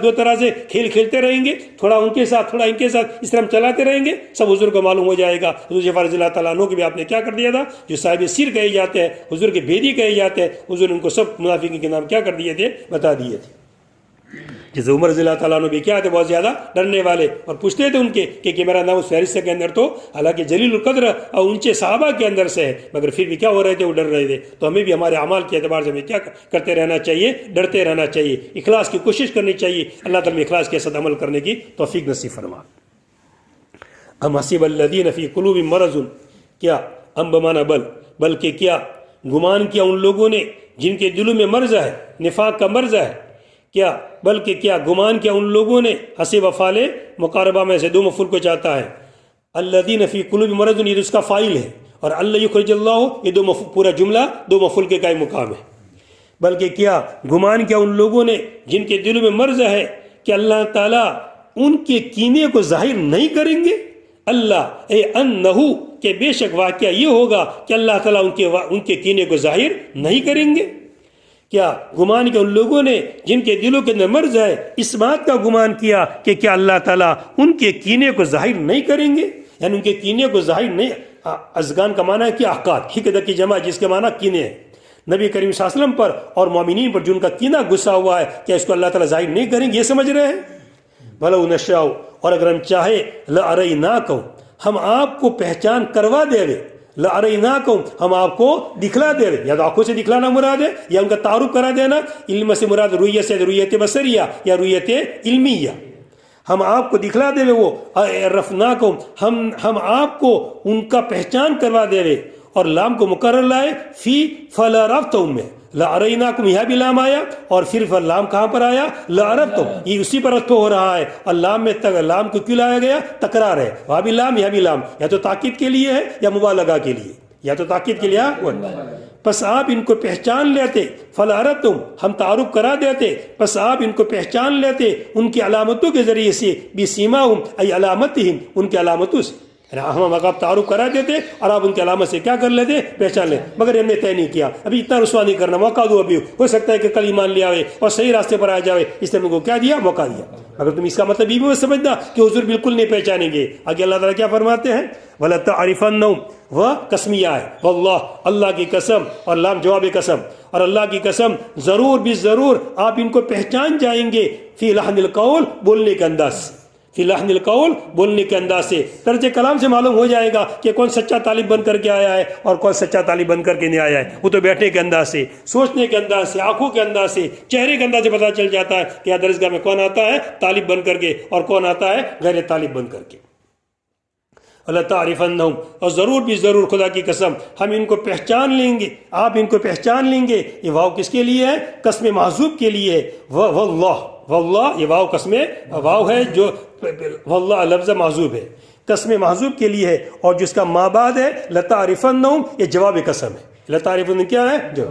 دو طرح سے کھیل کھیلتے رہیں گے، تھوڑا ان کے ساتھ تھوڑا ان کے ساتھ، اس طرح ہم چلاتے رہیں گے، سب حضور کو معلوم ہو جائے گا. حضور جعفر رضی اللہ تعالیٰ عنہ کے بھی آپ نے کیا کر دیا تھا؟ جو صاحب سر کہے جاتے ہیں، حضور کے بھیدی کہے جاتے ہیں، حضور ان کو سب منافقین کے نام کیا کر دیے تھے؟ بتا دیے تھے. جیسے عمر رضی اللہ تعالیٰ عنہ بھی کیا تھے؟ بہت زیادہ ڈرنے والے، اور پوچھتے تھے ان کے کہ میرا نام اس فہرست کے اندر تو حالانکہ جلیل القدر اور اونچے صحابہ کے اندر سے ہے، مگر پھر بھی کیا ہو رہے تھے؟ وہ ڈر رہے تھے. تو ہمیں بھی ہمارے اعمال کے اعتبار سے ہمیں کیا کرتے رہنا چاہیے؟ ڈرتے رہنا چاہیے، اخلاص کی کوشش کرنی چاہیے. اللہ تعالیٰ اخلاص کے ساتھ عمل کرنے کی توفیق نصیب فرما. ام حسب الذین فی قلوبہم مرض، کیا ام بمانا بل، بلکہ کیا گمان کیا ان لوگوں نے جن کے دلوں میں مرض ہے، نفاق کا مرض ہے. کیا بلکہ کیا گمان کیا ان لوگوں نے، حسب افعال مقاربہ میں سے دو مفعول کو چاہتا ہے. الذین فی قلوبہم مرض یہ اس کا فاعل ہے، اور اللہ یخرج اللہ یہ پورا جملہ دو مفعول کے قائم مقام ہے. بلکہ کیا گمان کیا ان لوگوں نے جن کے دلوں میں مرض ہے کہ اللہ تعالیٰ ان کے کینے کو ظاہر نہیں کریں گے. اللہ انہو کہ بے شک واقعہ یہ ہوگا کہ اللہ تعالیٰ ان کے کینے کو ظاہر نہیں کریں گے. کیا گمان کیا ان لوگوں نے جن کے دلوں کے اندر مرض ہے، اس بات کا گمان کیا کہ کیا اللہ تعالیٰ ان کے کینے کو ظاہر نہیں کریں گے، یعنی ان کے کینے کو ظاہر نہیں. ازگان کا معنی ہے کہ احقاد، حقد کی جمع جس کے معنی کینے ہے. نبی کریم صلی اللہ علیہ وسلم پر اور مومنین پر جن کا کینہ غصہ ہوا ہے، کیا اس کو اللہ تعالیٰ ظاہر نہیں کریں گے؟ یہ سمجھ رہے ہیں. بھلو نشاء، اور اگر ہم چاہے لاریناکم ہم آپ کو پہچان کروا دے گے، لاریناکم ہم آپ کو دکھلا دے گے. یا تو آنکھوں سے دکھلانا مراد ہے، یا ان کا تعارف کرا دینا. علم سے مراد رویت سے رویت بصریہ یا رویت علمیہ. ہم آپ کو دکھلا دے گے، وہ رفناکم ہم آپ کو ان کا پہچان کروا دے گے، اور لام کو مقرر لائے فی فلعرفتم میں، لاریناکم یہاں بھی لام آیا، اور پھر لام کہاں پر آیا؟ لعرفتم، یہ اسی پر رفع ہو رہا ہے، اور لام میں لام کو کیوں لایا گیا؟ تکرار ہے، وہاں بھی لام یہاں بھی لام، یا تو تاکید کے لیے ہے یا مبالغہ کے لیے، یا تو تاکید کے لیے پس آپ ان کو پہچان لیتے، فلعرفتم ہم تعارف کرا دیتے، پس آپ ان کو پہچان لیتے ان کی علامتوں کے ذریعے سے، بسیماہم ای علامتہم، ان کی علامتوں سے، ہم آپ تعارف کرا دیتے اور آپ ان کی علامت سے کیا کر لیتے؟ پہچان لیں، مگر ہم نے طے نہیں کیا، ابھی اتنا رسوا نہیں کرنا، موقع دو، ابھی ہو سکتا ہے کہ کل ایمان لے آئے اور صحیح راستے پر آ جائے، اس نے ہم کو کیا دیا؟ موقع دیا۔ اگر تم اس کا مطلب یہ بھی سمجھنا کہ حضور بالکل نہیں پہچانیں گے، آگے اللہ تعالیٰ کیا فرماتے ہیں؟ وَلَتَعْرِفَنَّهُمْ، وہ قسمیہ ہے، واللہ اللہ کی قسم، اور لام جواب قسم، اور اللہ کی قسم ضرور بھی ضرور آپ ان کو پہچان جائیں گے، فی لحن القول بولنے کے انداز سے، فی لحن القول بولنے کے انداز سے، طرز کلام سے معلوم ہو جائے گا کہ کون سچا طالب بن کر کے آیا ہے اور کون سچا طالب بن کر کے نہیں آیا ہے، وہ تو بیٹھنے کے انداز سے، سوچنے کے انداز سے، آنکھوں کے انداز سے، چہرے کے انداز سے پتہ چل جاتا ہے کہ یہاں درسگاہ میں کون آتا ہے طالب بن کر کے اور کون آتا ہے غیر طالب بن کر کے۔ اللہ تعریفنہم، اور ضرور بھی ضرور خدا کی قسم ہم ان کو پہچان لیں گے، آپ ان کو پہچان لیں گے۔ یہ واو کس کے لیے ہے؟ قسم محذوف کے لیے ہے، واللہ، واللہ یہ واو قسم واو ہے جو واللہ لفظ محذوف ہے، قسم محذوف کے لیے ہے، اور جس کا ما بعد ہے لتعرفنہم، یہ جواب قسم ہے۔ لتعرفنہم کیا ہے؟ جو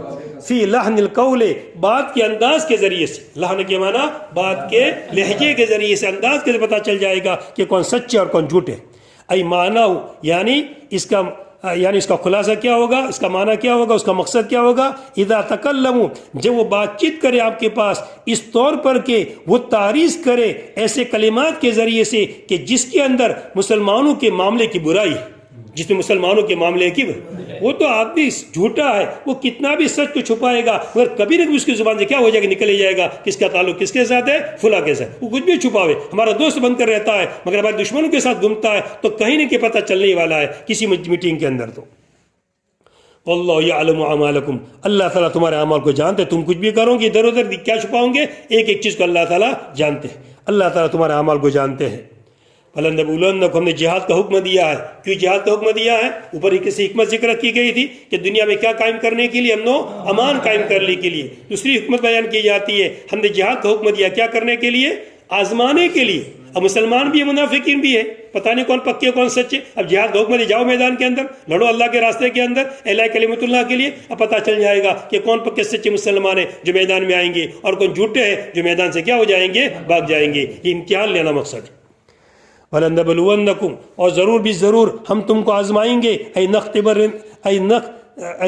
فی لحن القول، بات کے انداز کے ذریعے سے، لحن کے معنی بات کے لہجے کے ذریعے سے، انداز کے پتہ چل جائے گا کہ کون سچے اور کون جھوٹے۔ ای معنی، یعنی اس کا خلاصہ کیا ہوگا، اس کا معنی کیا ہوگا، اس کا مقصد کیا ہوگا؟ اذا تکلموا، جب وہ بات چیت کرے آپ کے پاس اس طور پر کہ وہ تعریض کرے ایسے کلمات کے ذریعے سے کہ جس کے اندر مسلمانوں کے معاملے کی برائی ہے، جس میں مسلمانوں کے معاملے کی، وہ تو آدمی جھوٹا ہے، وہ کتنا بھی سچ کو چھپائے گا مگر کبھی نہ کبھی اس کی زبان سے کیا ہو جائے گا، نکل ہی جائے گا کس کا تعلق کس کے ساتھ ہے، فلاں کے ساتھ، وہ کچھ بھی چھپاوے، ہمارا دوست بن کر رہتا ہے مگر ہمارے دشمنوں کے ساتھ گھومتا ہے تو کہیں نہ کہ پتہ چلنے والا ہے کسی میٹنگ کے اندر۔ تو واللہ یعلم اعمالکم، اللہ تعالیٰ تمہارے اعمال کو جانتے، تم کچھ بھی کرو گے ادھر ادھر کیا چھپاؤں گے، ایک ایک چیز کو اللہ تعالیٰ جانتے ہیں، اللہ تعالیٰ تمہارے اعمال کو جانتے ہیں۔ فَلَنَبْلُوَنَّكُمْ، ہم نے جہاد کا حکم دیا ہے، کیوں جہاد کا حکم دیا ہے؟ اوپر ہی کسی حکمت ذکر کی گئی تھی کہ دنیا میں کیا قائم کرنے کے لیے، امن و امان قائم کرنے کے لیے۔ دوسری حکمت بیان کی جاتی ہے، ہم نے جہاد کا حکم دیا کیا کرنے کے لیے؟ آزمانے کے لیے۔ اب مسلمان بھی ہے، منافقین بھی ہے، پتہ نہیں کون پکے کون سچے۔ اب جہاد کا حکم دیا، جاؤ میدان کے اندر لڑو اللہ کے راستے کے اندر، اعلاء کلمت اللہ کے لیے۔ اب پتہ چل جائے گا کہ کون پکے سچے مسلمان ہیں جو میدان میں آئیں گے اور کون جھوٹے ہیں جو میدان سے کیا ہو جائیں گے، بھاگ جائیں گے۔ یہ امتحان لینا مقصد ہے۔ وَلَنَبْلُوَنَّكُمْ، اور ضرور بھی ضرور ہم تم کو آزمائیں گے، اَيْ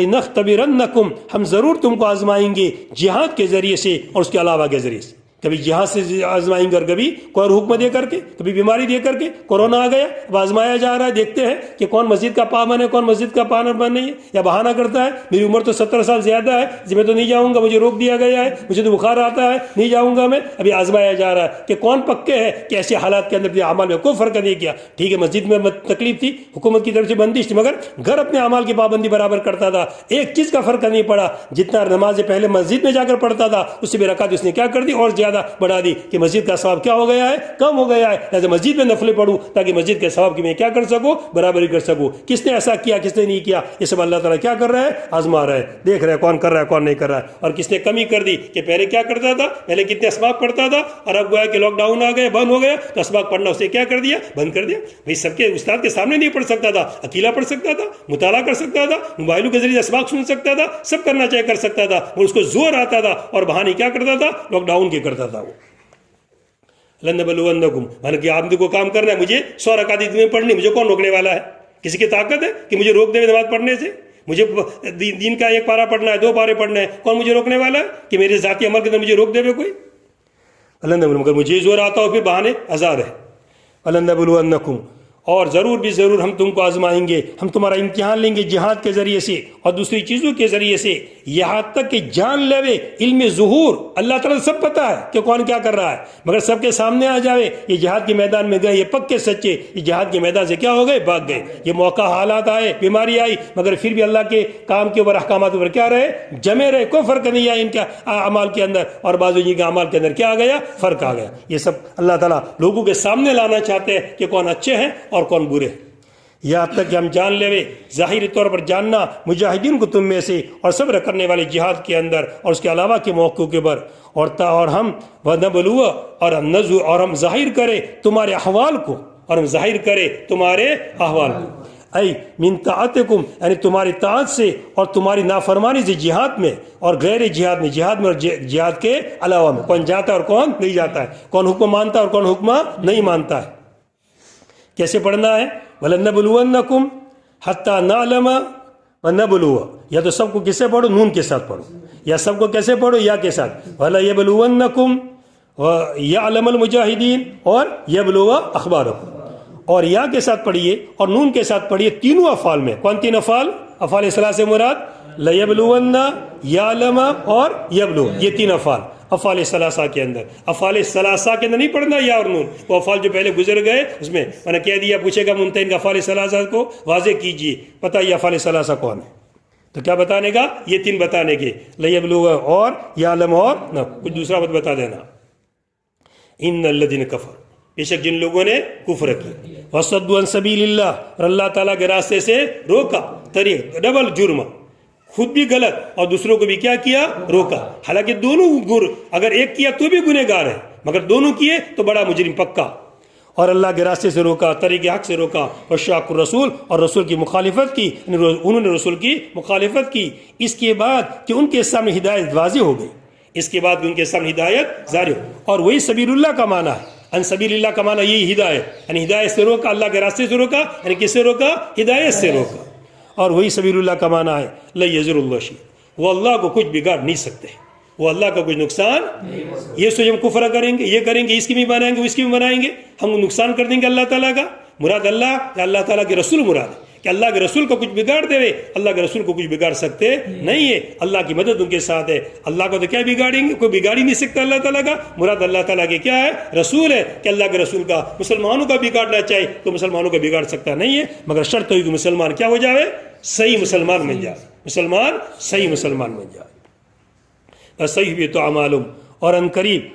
نَخْتَبِرَنَّكُمْ، ہم ضرور تم کو آزمائیں گے جہاد کے ذریعے سے اور اس کے علاوہ کے ذریعے سے۔ کبھی جہاد سے آزمائیں گے اور کبھی کوئی حکم دے کر کے، کبھی بیماری دے کر کے، کورونا آ گیا اب آزمایا جا رہا ہے، دیکھتے ہیں کہ کون مسجد کا پابند ہے کون مسجد کا پابند نہیں ہے، یا بہانہ کرتا ہے میری عمر تو 70 سال زیادہ ہے جی میں تو نہیں جاؤں گا، مجھے روک دیا گیا ہے، مجھے تو بخار آتا ہے نہیں جاؤں گا میں۔ ابھی آزمایا جا رہا ہے کہ کون پکے ہے کہ ایسے حالات کے اندر بھی اعمال میں کوئی فرق نہیں کیا۔ ٹھیک ہے مسجد میں تکلیف تھی، حکومت کی طرف سے بندش تھی، مگر گھر اپنے اعمال کی پابندی برابر کرتا تھا، ایک چیز کا فرق نہیں پڑا، جتنا نماز پہلے مسجد میں جا کر پڑھتا تھا اس سے بھی رکعت اس نے کیا کر دی اور زیادہ بڑھا دی کہ مسجد کا ثواب کیا ہو گیا ہے، کم ہو گیا ہے، لہذا مسجد میں نفلیں پڑھوں تاکہ مسجد کے ثواب کی میں کیا کر سکوں، برابری کر سکوں۔ کس نے ایسا کیا کس نے نہیں کیا، یہ سب اللہ تعالیٰ کیا کر رہا ہے، آزما رہا ہے، دیکھ رہا ہے کون کر رہا ہے کون نہیں کر رہا ہے۔ اور کس نے کمی کر دی کہ پہلے کیا کرتا تھا، پہلے کتنے اسباق پڑھتا تھا اور اب گویا کہ لاک ڈاؤن آ گیا بند ہو گیا تو اسباق پڑھنا اسے کیا کر دیا، بند کر دیا۔ بھائی سب کے استاد کے سامنے نہیں پڑھ سکتا تھا، اکیلا پڑھ سکتا تھا، مطالعہ کر سکتا تھا، موبائلوں کے ذریعے اسباق سن سکتا تھا، سب کرنا چاہے کر سکتا تھا، اور اس کو زور آتا تھا اور بہانے کیا کرتا تھا، لاک ڈاؤن کے کرتا تھا وہ۔ لَنَبْلُوَنَّكُمْ، مانا کہ آپ کو کام کرنا ہے، مجھے 100 رکعت دن میں پڑھنی، مجھے کون روکنے والا ہے؟ کسی کی طاقت ہے کہ مجھے روک دے نماز پڑھنے سے؟ مجھے دین کا 1 پارہ پڑھنا ہے 2 پارے پڑھنا ہے، کون مجھے روکنے والا ہے کہ میرے ذاتی عمل کے اندر مجھے روک دے کوئی؟ مگر مجھے زور آتا ہو پھر بہانے ہزار ہے۔ لَنَبْلُوَنَّكُمْ، اور ضرور بھی ضرور ہم تم کو آزمائیں گے، ہم تمہارا امتحان لیں گے جہاد کے ذریعے سے اور دوسری چیزوں کے ذریعے سے، یہاں تک کہ جان لے علم ظہور، اللہ تعالیٰ سب پتہ ہے کہ کون کیا کر رہا ہے، مگر سب کے سامنے آ جاوے یہ جہاد کے میدان میں گئے، یہ پکے سچے، یہ جہاد کے میدان سے کیا ہو گئے، بھاگ گئے، یہ موقع حالات آئے، بیماری آئی، مگر پھر بھی اللہ کے کام کے اوپر احکامات پر کیا رہے، جمے رہے، کوئی فرق نہیں آیا ان کے اعمال کے اندر، اور بعض کے اعمال کے اندر کیا آ گیا، فرق آ گیا۔ یہ سب اللہ تعالیٰ لوگوں کے سامنے لانا چاہتے ہیں کہ کون اچھے ہیں اور کون برے ہیں۔ یہاں تک کہ ہم جان لے ظاہری طور پر جاننا مجاہدین کو تم میں سے اور صبر کرنے والے جہاد کے اندر اور اس کے علاوہ کے موقعوں کے پر اور ہم ونبلو اور ہم ظاہر کرے تمہارے احوال کو اور ہم ظاہر کرے تمہارے احوال کو ای من طاعتکم یعنی تمہاری طاعت سے اور تمہاری نافرمانی سے جہاد میں اور غیر جہاد میں اور جہاد کے علاوہ میں کون جاتا ہے اور کون نہیں جاتا ہے کون حکم مانتا ہے اور کون حکم نہیں مانتا ہے کیسے پڑھنا ہے وَلَنَّبْلُوَنَّكُمْ حَتَّى نَعْلَمَ وَنَبْلُوَ یا تو سب کو کسے پڑھو نون کے ساتھ پڑھو یا سب کو کیسے پڑھو یا کے ساتھ وَلَيَبْلُوَنَّكُمْ وَيَعْلَمَ الْمُجَاهِدِينَ اور يَبْلُوَ أَخْبَارَكُمْ اور یا کے ساتھ پڑھیے اور نون کے ساتھ پڑھیے تینوں افعال میں کون تین افعال ثلاثہ مراد لَيَبْلُوَنَّ يَعْلَمَ اور يَبْلُوَ یہ تین افعال ثلاثہ کے اندر افعال ثلاثہ کے اندر نہیں پڑھنا یا اور نون وہ افعال جو پہلے گزر گئے اس میں نے کہہ دیا پوچھے گا منتہین کا افعال ثلاثہ کو واضح کیجئے پتہ یہ افعال ثلاثہ کون ہے تو کیا بتانے کا یہ تین بتانے کے لَيَبْلُوَ اور يَعْلَمَ اور نہ کچھ دوسرا مت بتا دینا ان الذین کفروا بے شک جن لوگوں نے کفر کی وصدوا عن سبیل اللہ اور اللہ تعالیٰ کے راستے سے روکا طریق ڈبل جرم خود بھی غلط اور دوسروں کو بھی کیا کیا روکا حالانکہ دونوں اگر ایک کیا تو بھی گنہگار ہے مگر دونوں کیے تو بڑا مجرم پکا اور اللہ کے راستے سے روکا طریق حق سے روکا وشاق الرسول اور رسول کی مخالفت کی انہوں نے رسول کی مخالفت کی اس کے بعد کہ ان کے سامنے ہدایت واضح ہو گئی اس کے بعد ان کے سامنے ہدایت ظاہر ہو اور وہی سبیل اللہ کا معنی ہے ان سبیل اللہ کا معنی یہی ہدایت یعنی ہدایت سے روکا اللہ کے راستے سے روکا یعنی کس سے روکا ہدایت سے روکا اور وہی سبیل اللہ کا معنی ہے لا یضر اللہ شیئا وہ اللہ کو کچھ بگاڑ نہیں سکتے وہ اللہ کا کچھ نقصان یہ سوچ ہم کفر کریں گے یہ کریں گے اس کی بھی بنائیں گے اس کی بھی بنائیں گے ہم نقصان کر دیں گے اللہ تعالیٰ کا مراد اللہ یا اللہ تعالیٰ کے رسول مراد ہے کہ اللہ کے رسول کو کچھ بگاڑ دے اللہ کے رسول کو کچھ بگاڑ سکتے نہیں ہے اللہ کی مدد ان کے ساتھ ہے اللہ کو تو کیا بگاڑیں گے کوئی بگاڑ ہی نہیں سکتا اللہ تعالیٰ کا مراد اللہ تعالیٰ کے کیا ہے رسول ہے کہ اللہ کے رسول کا مسلمانوں کا بگاڑنا چاہے تو مسلمانوں کا بگاڑ سکتا نہیں ہے مگر شرط ہوئی کہ مسلمان کیا ہو جائے صحیح مسلمان بن جائے مسلمان صحیح مسلمان بن جائے صحیح بھی تو اعمالهم اور ان قریب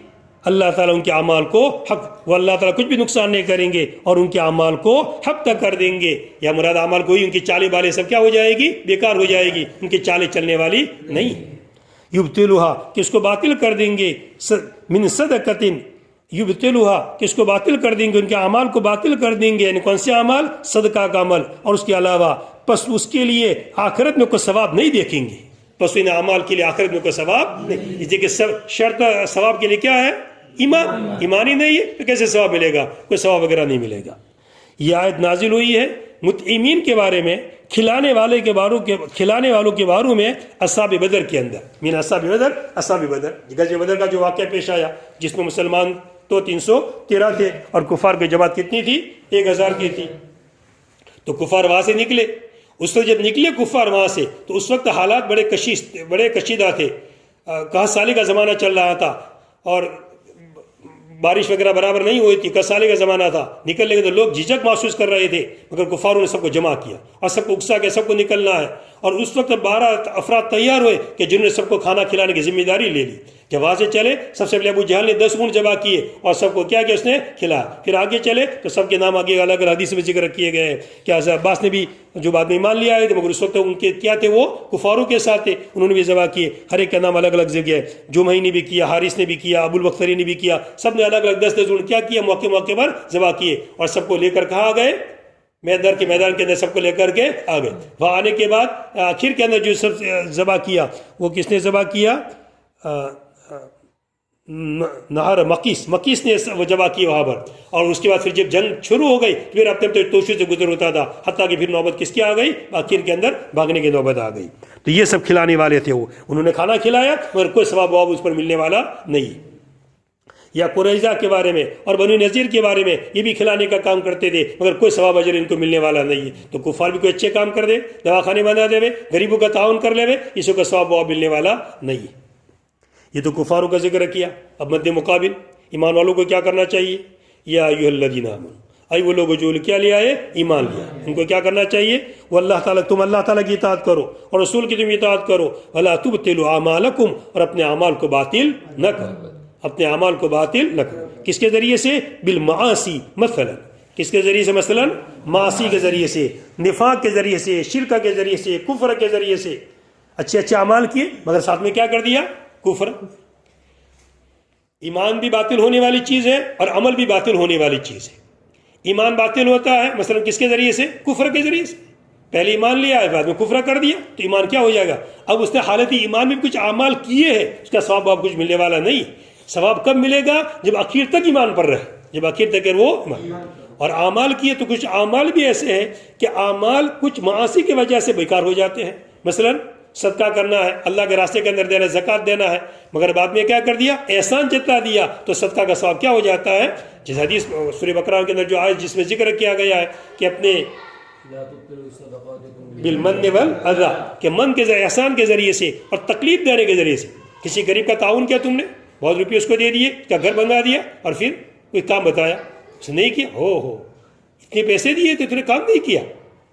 اللہ تعالیٰ ان کے اعمال کو حق وہ اللہ تعالیٰ کچھ بھی نقصان نہیں کریں گے اور ان کے اعمال کو حق تک کر دیں گے یا مراد اعمال کو ہی ان کی چالیں بالیں سب کیا ہو جائے گی بیکار ہو جائے گی ان کی چالیں چلنے والی نہیں یبطلها کہ اس کو باطل کر دیں گے من صدقۃ یبطلها کہ اس کو باطل کر دیں گے ان کے اعمال کو باطل کر دیں گے یعنی کون سے اعمال صدقہ کا عمل اور اس کے علاوہ پس اس کے لیے آخرت میں کوئی ثواب نہیں دیکھیں گے پس ان اعمال کے لیے آخرت میں کوئی ثواب نہیں اس لیے کہ شرط ثواب کے لیے کیا ہے ایمان ہی نہیں ہے تو کیسے ثواب ملے گا کوئی ثواب وغیرہ نہیں ملے گا یہ آیت نازل ہوئی ہے مطعمین کے بارے میں کھلانے والوں کے باروں میں اصحاب بدر کے اندر من اصحاب بدر غزوہ بدر کا جو واقعہ پیش آیا جس میں مسلمان تو 313 تھے اور کفار کی جماعت کتنی تھی 1000 کی تھی تو کفار وہاں سے نکلے اس وقت جب نکلے کفار وہاں سے تو اس وقت حالات بڑے کشیدہ تھے کہاں سالی کا زمانہ چل رہا تھا اور بارش وغیرہ برابر نہیں ہوئی تھی کسالے کا زمانہ تھا نکلنے کے تو لوگ جھجک محسوس کر رہے تھے مگر کفاروں نے سب کو جمع کیا اور سب کو اکسا کے سب کو نکلنا ہے اور اس وقت 12 افراد تیار ہوئے کہ جنہوں نے سب کو کھانا کھلانے کی ذمہ داری لے لی جب وہاں سے چلے سب سے پہلے ابو جہل نے 10 اونٹ ذبح کیے اور سب کو کیا کہ اس نے کھلایا پھر آگے چلے تو سب کے نام آگے الگ الگ حدیث میں ذکر کیے گئے ہیں کہ حضرت عباس نے بھی جو بعد میں ایمان لیا ہے مگر اس وقت ان کے کیا تھے وہ کفاروں کے ساتھ تھے انہوں نے بھی ذبح کیے ہر ایک کا نام الگ الگ جگہ ہے جمحی نے بھی کیا حارث نے بھی کیا ابو البختری نے بھی کیا سب نے الگ الگ 10 اونٹ کیا کیا موقع پر ذبح کیے اور سب کو لے کر کہاں گئے میدان کے اندر سب کو لے کر کے آ گئے وہاں آنے کے بعد آخر کے اندر جو سب ذبح کیا وہ کس نے ذبح کیا نہر مقیس نے وہ ذبح کی وہاں پر اور اس کے بعد پھر جب جنگ شروع ہو گئی پھر اپنے توشے سے گزر ہوتا تھا حتیٰ کہ پھر نوبت کس کی آ گئی آخر کے اندر بھاگنے کی نوبت آ گئی تو یہ سب کھلانے والے تھے وہ انہوں نے کھانا کھلایا مگر کوئی ثواب اس پر ملنے والا نہیں یا قریظہ کے بارے میں اور بنو نذیر کے بارے میں یہ بھی کھلانے کا کام کرتے تھے مگر کوئی ثواب اجر ان کو ملنے والا نہیں ہے تو کفار بھی کوئی اچھے کام کر دے دواخانے بنا دے غریبوں کا تعاون کر لے اس کو ثواب ملنے والا نہیں ہے یہ تو کفاروں کا ذکر کیا اب مد مقابل ایمان والوں کو کیا کرنا چاہیے یا ایھا الذین آمنوا وہ لوگ جو کیا لیا ہے ایمان لیا ان کو کیا کرنا چاہیے وہ تم اللہ تعالیٰ کی اطاعت کرو اور رسول کی تم اطاعت کرو ولا تبطلوا اعمالکم اور اپنے اعمال کو باطل نہ کرو اپنے اعمال کو باطل نہ کرو کس کے ذریعے سے بالمعاصی مثلا کس کے ذریعے سے؟ مثلا معاصی کے ذریعے سے، نفاق کے ذریعے سے، شرک کے ذریعے سے، کفر کے ذریعے سے اچھے اچھے اعمال کیے، مگر ساتھ میں کیا کر دیا؟ کفر۔ ایمان بھی باطل ہونے والی چیز ہے اور عمل بھی باطل ہونے والی چیز ہے۔ ایمان باطل ہوتا ہے مثلا کس کے ذریعے سے؟ کفر کے ذریعے سے۔ پہلے ایمان لیا ہے، بعد میں کفر کر دیا، تو ایمان کیا ہو جائے گا؟ اب اس نے حالت ایمان میں کچھ اعمال کیے ہیں، اس کا ثواب آپ کچھ ملنے والا نہیں۔ ثواب کب ملے گا؟ جب آخر تک ایمان پر رہے، جب آخر تک وہ اور اعمال کیے۔ تو کچھ اعمال بھی ایسے ہیں کہ اعمال کچھ معاصی کی وجہ سے بیکار ہو جاتے ہیں، مثلا صدقہ کرنا ہے، اللہ کے راستے کے اندر دینا ہے، زکوٰۃ دینا ہے، مگر بعد میں کیا کر دیا؟ احسان جتنا دیا تو صدقہ کا ثواب کیا ہو جاتا ہے؟ جس حدیث سورہ بقرہ کے اندر جو آیت جس میں ذکر کیا گیا ہے کہ اپنے بالمن والاذی، کہ من کے ذریعے، احسان کے ذریعے سے اور تکلیف دینے کے ذریعے سے۔ کسی غریب کا تعاون کیا تم نے، بہت روپئے اس کو دے دیے، کیا گھر بنوا دیا اور پھر کوئی کام بتایا اس نے نہیں کیا؟ ہو اتنے پیسے دیے تھے، تو نے کام نہیں کیا،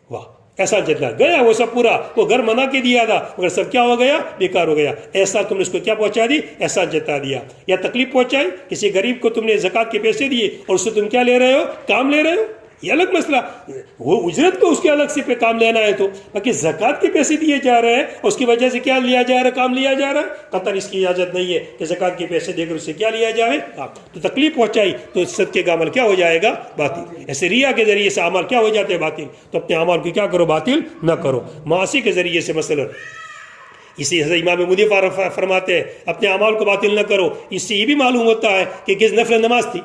واہ احسان جتنا گیا وہ سب پورا، وہ گھر بنا کے دیا تھا مگر سب کیا ہو گیا؟ بیکار ہو گیا۔ ایسا تم نے اس کو کیا پہنچا دی؟ احسان جتا دیا۔ یا تکلیف پہنچائی، کسی غریب کو تم نے زکوٰۃ کے پیسے دیے اور اس سے تم کیا لے رہے ہو؟ کام لے رہے ہو، یہ الگ مسئلہ، وہ اجرت کو اس کے الگ سے پہ کام لینا ہے، تو باقی زکوٰۃ کے پیسے دیے جا رہے ہیں، اس کی وجہ سے کیا لیا جا رہا ہے؟ کام لیا جا رہا ہے۔ قطر اس کی اجازت نہیں ہے کہ زکوٰۃ کے پیسے دے کر اس سے کیا لیا جائے؟ تو تکلیف پہنچائی تو صدقے کا عمل کیا ہو جائے گا؟ باطل۔ ایسے ریا کے ذریعے سے اعمال کیا ہو جاتے ہیں؟ باطل۔ تو اپنے اعمال کو کیا کرو؟ باطل نہ کرو۔ معاصی کے ذریعے سے مثلا اسی حضرت امام مودی فرماتے ہیں اپنے اعمال کو باطل نہ کرو۔ اس سے یہ بھی معلوم ہوتا ہے کہ کس نفل نماز تھی،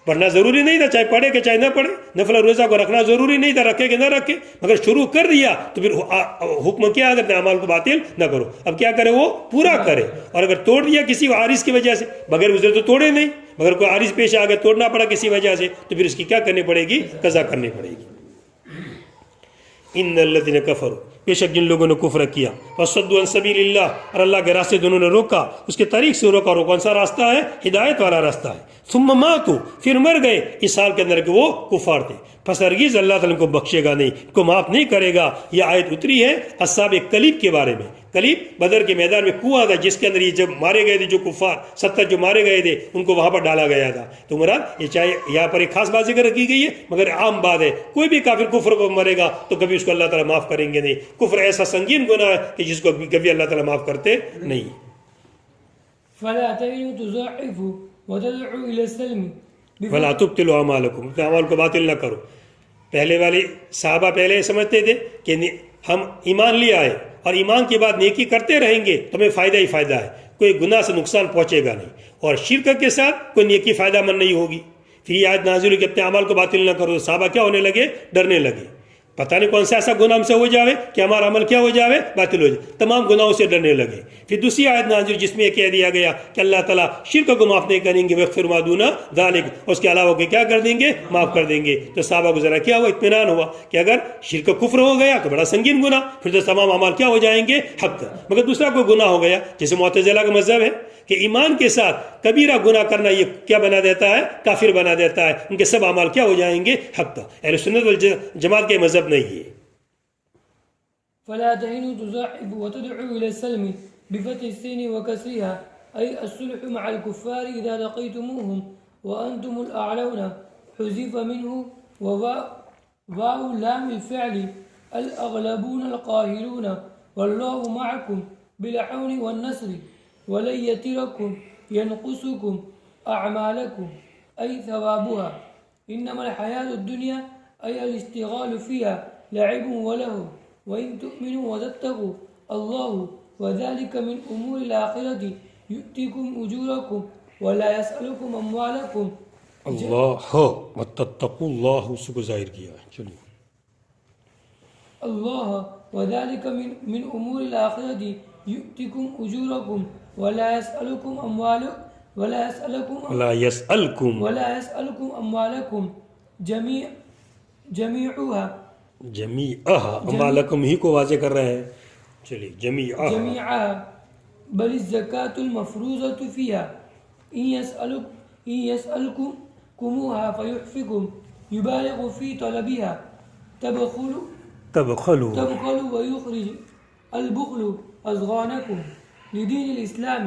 پڑھنا ضروری نہیں تھا، چاہے پڑھے کہ چاہے نہ پڑھے، نفل روزہ کو رکھنا ضروری نہیں تھا، رکھے کہ نہ رکھے، مگر شروع کر دیا تو پھر حکم کیا؟ اگر اپنے اعمال کو باطل نہ کرو۔ اب کیا کرے؟ وہ پورا کرے۔ اور اگر توڑ دیا کسی عارض کی وجہ سے، بغیر عذر تو توڑے نہیں، مگر کوئی عارض پیش آ گیا، توڑنا پڑا کسی وجہ سے، تو پھر اس کی کیا کرنی پڑے گی؟ قضا کرنی پڑے گی۔ ان الذین کفروا، بے شک جن لوگوں نے کفر کیا، وصدوا عن سبیل اللہ، اور اللہ کے راستے انہوں نے روکا، اس کے طریق سے روکا، اور کون سا راستہ ہے؟ ہدایت والا راستہ ہے۔ ثم ماتوا، پھر مر گئے اس حال کے اندر کہ وہ کفار تھے، پس ہرگز اللہ تعالیٰ کو بخشے گا نہیں، کو معاف نہیں کرے گا۔ یہ آیت اتری ہے اصحاب کلیب کے بارے میں۔ کلیب بدر کے میدان میں کنواں تھا جس کے اندر یہ جب مارے گئے تھے، جو کفار 70 جو مارے گئے تھے ان کو وہاں پر ڈالا گیا تھا۔ تو مراد یہ چاہے یہاں پر ایک خاص بات ذکر کی گئی ہے، مگر عام بات ہے، کوئی بھی کافر کفر کو مرے گا تو کبھی اس کو اللہ تعالیٰ معاف کریں گے نہیں۔ کفر ایسا سنگین گناہ ہے کہ جس کو کبھی اللہ تعالیٰ معاف کرتے نہیں۔ فلا تهنوا تضعفوا وتدعوا الى السلم ولا تبطلوا اعمالکم، اپنے اعمال کو باطل نہ کرو۔ پہلے والے صحابہ پہلے سمجھتے تھے کہ ہم ایمان لے آئے اور ایمان کے بعد نیکی کرتے رہیں گے تو ہمیں فائدہ ہی فائدہ ہے، کوئی گناہ سے نقصان پہنچے گا نہیں، اور شرک کے ساتھ کوئی نیکی فائدہ مند نہیں ہوگی۔ پھر یہ آیت نازل ہوئی کہ اپنے اعمال کو باطل نہ کرو۔ صحابہ کیا ہونے لگے؟ ڈرنے لگے، پتہ نہیں کون سا ایسا گناہ ہم سے ہو جاوے کہ ہمارا عمل کیا ہو جاوے؟ باطل ہو جائے، تمام گناہوں سے ڈرنے لگے۔ پھر دوسری آیت نازل جس میں یہ کہہ دیا گیا کہ اللہ تعالیٰ شرک کو معاف نہیں کریں گے، ویغفر ما دون ذلک، اس کے علاوہ کہ کیا کر دیں گے؟ معاف کر دیں گے۔ تو صحابہ کو ذرا کیا ہوا؟ اطمینان ہوا کہ اگر شرک کفر ہو گیا تو بڑا سنگین گناہ، پھر تو تمام اعمال کیا ہو جائیں گے؟ حق۔ مگر دوسرا کوئی گناہ ہو گیا، جیسے معتزلہ کا مذہب ہے کہ ایمان کے ساتھ کبیرہ گناہ کرنا یہ کیا بنا دیتا ہے؟ کافر بنا دیتا ہے، ان کے سب اعمال کیا ہو جائیں گے؟ حق۔ اہل سنت والجماعت کے مذہب نہیں ہے۔ فلا تهنوا تضعفوا وتدعوا الى السلم بفتح السين وكسرها، اي الصلح مع الكفار اذا لقيتموهم وانتم الاعلون، حذف منه وواو لام الفعل الاغلبون القاهرون، والله معكم بالعون والنصر ولن يتركم ينقصكم اعمالكم اي ثوابها، انما الحياة الدنيا اي الاشتغال فيها لعب ولهو، وإن تؤمنوا وتتقوا الله وذلك من أمور الآخرة يؤتكم أجوركم ولا يسألكم أموالكم۔ اللہ وتتقوا اللہ، اس کو ظاہر کیا ہے۔ چلیے اللہ وذلك من أمور الآخرة يؤتكم أجوركم ولا يسألكم أموالكم ولا يسألكم أموالكم جميعها اموالکم ہی کو واضح کر رہے ہیں۔ چلیے جميعها بل الزكاة المفروضة فيها إن يسألكموها فيحفكم يبالغ في طلبها تبخلوا ويخرج البخل أضغانكم لدين الإسلام،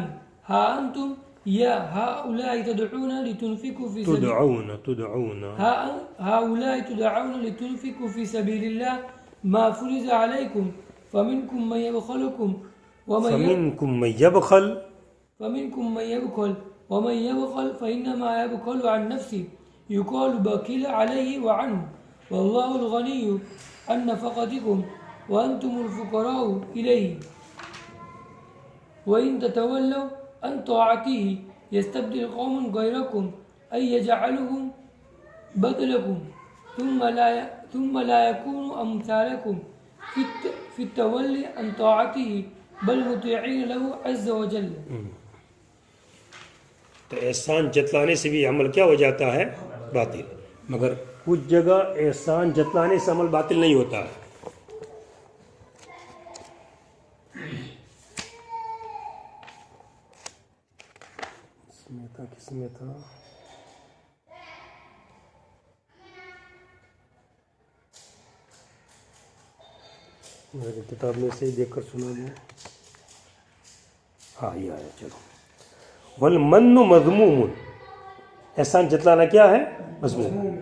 ها أنتم يا هؤلاء تدعون لتنفقوا في سبيل تدعون هؤلاء تدعون لتنفقوا في سبيل الله ما فرض عليكم فمنكم من يبخلكم فمنكم من يبخل ومن يبخل فإنما يبخل عن نفسه يقال بخل عليه وعنه والله الغني عن نفقتكم وأنتم الفقراء إليه وإن تتولوا عن طاعته يستبدل قوم غيركم أي يجعلهم بدلكم ثم لا يكونوا أمثالكم في التولي عن طاعته بل مطيعين له عز وجل. تو احسان جتلانے سے بھی عمل کیا ہو جاتا ہے؟ باطل. مگر کچھ جگہ احسان جتلانے سے عمل باطل نہیں ہوتا ہے. کس میں تھا میری کتاب میں سے دیکھ کر سنا دوں. ہاں یہ آیا. چلو. والمن مذموم. احسان جتلانا کیا ہے؟ مذموم.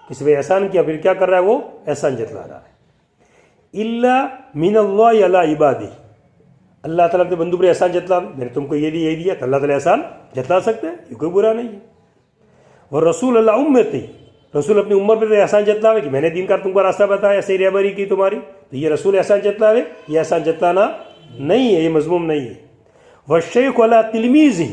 کسی پہ احسان کیا پھر کیا کر رہا ہے؟ وہ احسان جتلا رہا ہے. الا من اللہ علی عبادہ. اللہ تعالیٰ نے بندوں پر احسان جتلا، میں نے تم کو یہ دیا تو اللہ تعالیٰ احسان جتلا سکتے ہیں، یہ کوئی برا نہیں ہے. وہ رسول اللہ امتی. رسول اپنی امت پہ احسان جتلاوے کہ میں نے دین کا تم کو راستہ بتایا، صحیح رہبری کی تمہاری، تو یہ رسول احسان جتلاوے، یہ احسان جتلانا نہیں ہے، یہ مذموم نہیں ہے. والشیخ علی تلمیذہ.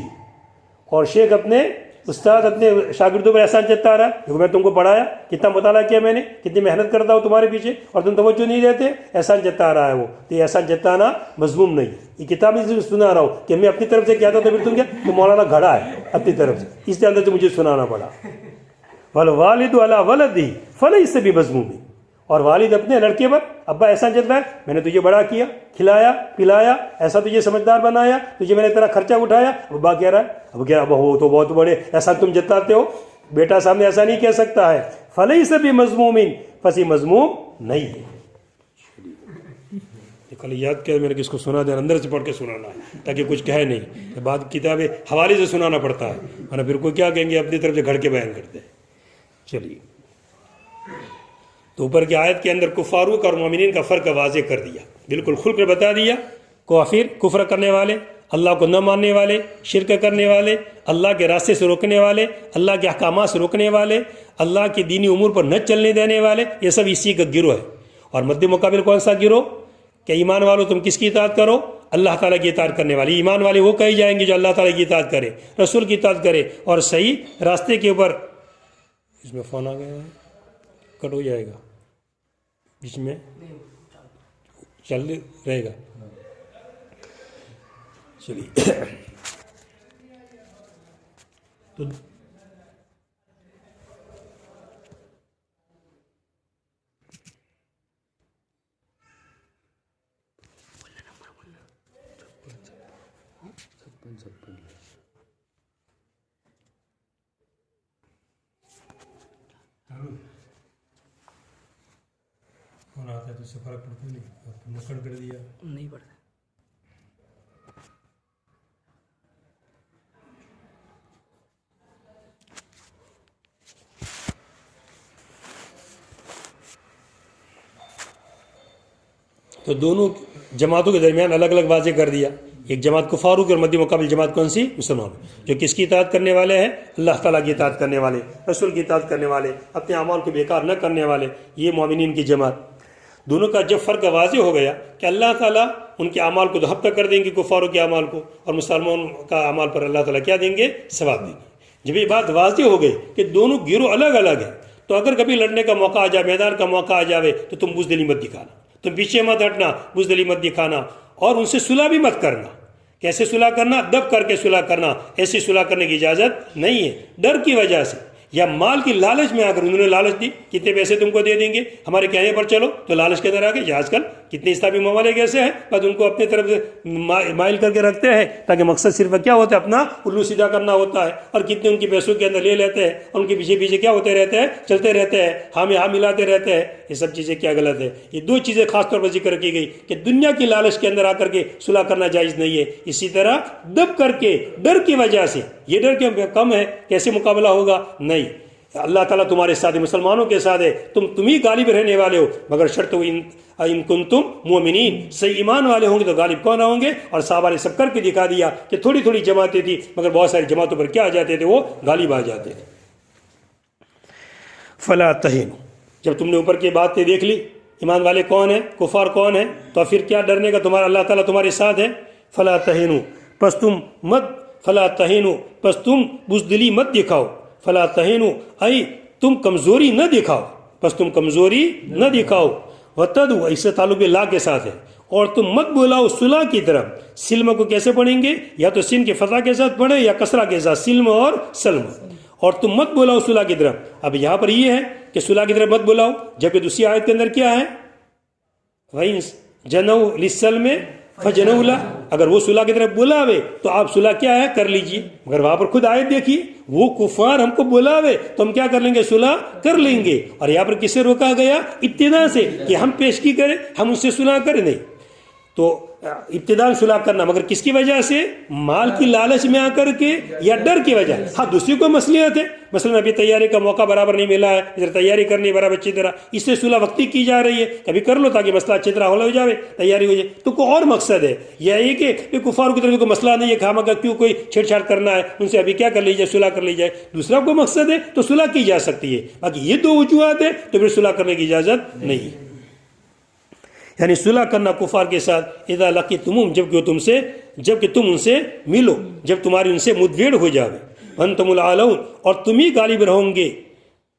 اور شیخ اپنے استاد اپنے شاگردوں پر احسان جتلا رہا ہے، دیکھو میں تم کو پڑھایا، کتنا مطالعہ کیا میں نے، کتنی محنت کرتا ہوں تمہارے پیچھے اور تم توجہ نہیں دیتے، احسان جتا رہا ہے وہ. تو یہ احسان جتانا مذموم نہیں ہے. یہ کتاب اس لیے سنا رہا ہوں کہ میں اپنی طرف سے کیا تھا تو پھر تم کیا تو مولانا گھڑا ہے اپنی طرف سے، اس کے اندر سے مجھے سنانا پڑا. والوالد علی ولدہ فلیس بمذموم. اور والد اپنے لڑکے پر ابا احسان جتلا ہے، میں نے تجھے بڑا کیا، کھلایا پلایا، ایسا تجھے سمجھدار بنایا، تجھے میں نے تیرا خرچہ اٹھایا. ابا کہہ رہا ہے، اب کہہ رہا وہ تو بہت بڑے احسان تم جتلاتے ہو، بیٹا سامنے ایسا نہیں کہہ سکتا ہے. فلیس بمذموم. پس یہ مذموم نہیں ہے. کل یاد کیا میں نے کس کو سنا دیا، اندر سے پڑھ کے سنانا ہے تاکہ کچھ کہے نہیں. بعد کتابیں حوالے سے سنانا پڑتا ہے، ورنہ پھر کوئی کیا کہیں گے اپنی طرف سے گھڑ کے بیان کرتے ہیں. چلیے. تو اوپر کی آیت کے اندر کفاروں کا اور مومنین کا فرق واضح کر دیا، بالکل کھل کر بتا دیا. کافر کفر کرنے والے، اللہ کو نہ ماننے والے، شرک کرنے والے، اللہ کے راستے سے روکنے والے، اللہ کے احکامات سے روکنے والے، اللہ کے دینی امور پر نہ چلنے دینے والے، یہ سب اسی کا گروہ ہے. اور مد مقابل کون سا گروہ؟ کہ ایمان والوں تم کس کی اطاعت کرو؟ اللہ تعالیٰ کی اطاعت کرنے والے. ایمان والے وہ کہے جائیں گے جو اللہ تعالیٰ کی اطاعت کرے، رسول کی اطاعت کرے اور صحیح راستے کے اوپر. اس میں فون آ گیا ہے، کٹ ہو جائے گا، بیچ میں چل رہے گا. چلیے. تو فون آتا ہے تو اس سے فرق پڑتا نہیں، تم نے کٹ کر دیا نہیں پڑتا. تو دونوں جماعتوں کے درمیان الگ الگ واضح کر دیا. ایک جماعت کفاروں کی اور مدی مقابل جماعت کون سی؟ مسلمان، جو کس کی اطاعت کرنے والے ہیں؟ اللہ تعالیٰ کی اطاعت کرنے والے، رسول کی اطاعت کرنے والے، اپنے اعمال کو بیکار نہ کرنے والے. یہ مومنین کی جماعت. دونوں کا جب فرق واضح ہو گیا کہ اللہ تعالیٰ ان کے اعمال کو ضبط کر دیں گے کفاروں کے اعمال کو، اور مسلمانوں کا اعمال پر اللہ تعالیٰ کیا دیں گے؟ ثواب دیں گے. جب یہ بات واضح ہو گئی کہ دونوں گروہ الگ الگ ہیں، تو اگر کبھی لڑنے کا موقع آ جائے، میدان کا موقع آ جاوے، تو تم بزدلی مت دکھانا، تم پیچھے مت ہٹنا، بزدلی مت دکھانا، اور ان سے صلح بھی مت کرنا. کیسے صلح کرنا؟ دب کر کے صلح کرنا. ایسی صلح کرنے کی اجازت نہیں ہے ڈر کی وجہ سے یا مال کی لالچ میں. اگر انہوں نے لالچ دی، کتنے پیسے تم کو دے دیں گے، ہمارے کہنے پر چلو، تو لالچ کے اندر آ گئے. آج کل کتنے اسلامی ممالک ایسے ہیں بس ان کو اپنے طرف سے مائل کر کے رکھتے ہیں تاکہ مقصد صرف کیا ہوتا ہے اپنا الو سیدھا کرنا ہوتا ہے، اور کتنے ان کی پیسوں کے اندر لے لیتے ہیں، ان کے پیچھے پیچھے کیا ہوتے رہتے ہیں، چلتے رہتے ہیں، ہاں میں ہاں ملاتے رہتے ہیں. یہ سب چیزیں کیا غلط ہے. یہ دو چیزیں خاص طور پر ذکر کی گئی کہ دنیا کی لالچ کے اندر آ کر کے صلح کرنا جائز نہیں ہے. اسی طرح دب کر کے ڈر کی وجہ سے، یہ ڈر کیوں کم ہے، کیسے مقابلہ ہوگا؟ نہیں، اللہ تعالیٰ تمہارے ساتھ ہے، مسلمانوں کے ساتھ ہے، تم ہی غالب رہنے والے ہو، مگر شرط ان کنتم مومنین، صحیح ایمان والے ہوں گے تو غالب کون ہوں گے؟ اور صحابہ نے سب کر کے دکھا دیا کہ تھوڑی تھوڑی جماعتیں تھی مگر بہت ساری جماعتوں پر کیا آ جاتے تھے، وہ غالب آ جاتے تھے. فلا تہنوا، جب تم نے اوپر کی باتیں دیکھ لی ایمان والے کون ہیں، کفار کون ہیں، تو پھر کیا ڈرنے کا، تمہارا اللہ تعالیٰ تمہارے ساتھ ہے. فلا تہنوا، پس تم بزدلی مت دکھاؤ. فلا تہنوا ای تم کمزوری نہ دکھاؤ، پس تم کمزوری نہ دکھاؤ. وتدعوا، اس سے تعلق لا کے ساتھ ہے، اور تم مت بلاؤ صلح کی طرف. سلم کو کیسے پڑھیں گے؟ یا تو سین کے فتح کے ساتھ پڑھیں یا کسرہ کے ساتھ، سلم اور سلم. اور تم مت بلاؤ صلح کی طرف. اب یہاں پر یہ ہے کہ صلح کی طرف مت بلاؤ، جبکہ دوسری آیت کے اندر کیا ہے؟ وَإِن جَنَوْا لِلسَّلْمِ فَجَنَوْا لَهُ، اگر وہ صلح کی طرف بلاوے تو آپ صلح کیا ہے کر لیجئے. مگر وہاں پر خود آیت دیکھیے، وہ کفار ہم کو بلاوے تو ہم کیا کر لیں گے؟ صلح کر لیں گے. اور یہاں پر کس سے روکا گیا؟ ابتدا سے، کہ ہم پیشگی کریں، ہم ان سے صلح کریں. نہیں، تو ابتداء صلح کرنا، مگر کس کی وجہ سے؟ مال کی لالچ میں آ کر کے یا ڈر کی وجہ. ہاں دوسری کو مصلحت ہے، مثلا ابھی تیاری کا موقع برابر نہیں ملا ہے، ادھر تیاری کرنی برابر اچھی طرح، اس سے صلح وقتی کی جا رہی ہے، کبھی کر لو تاکہ مسئلہ اچھی طرح حل ہو جائے، تیاری ہو جائے. تو کوئی اور مقصد ہے، یہ کہ کفار کی طرف کوئی مسئلہ نہیں ہے، خامخواہ کیوں کوئی چھیڑ چھاڑ کرنا ہے، ان سے ابھی کیا کر لی جائے، صلح کر لی جائے. دوسرا کوئی مقصد ہے تو صلح کی جا سکتی ہے. باقی یہ دو وجوہات ہے تو پھر صلح کرنے کی اجازت نہیں ہے. یعنی صلح کرنا کفار کے ساتھ، اذا لقیتموہم، جبکہ تم ان سے ملو، جب تمہاری ان سے مدبھیڑ ہو جاوے. وانتم الاعلون، اور تم ہی غالب رہوں گے.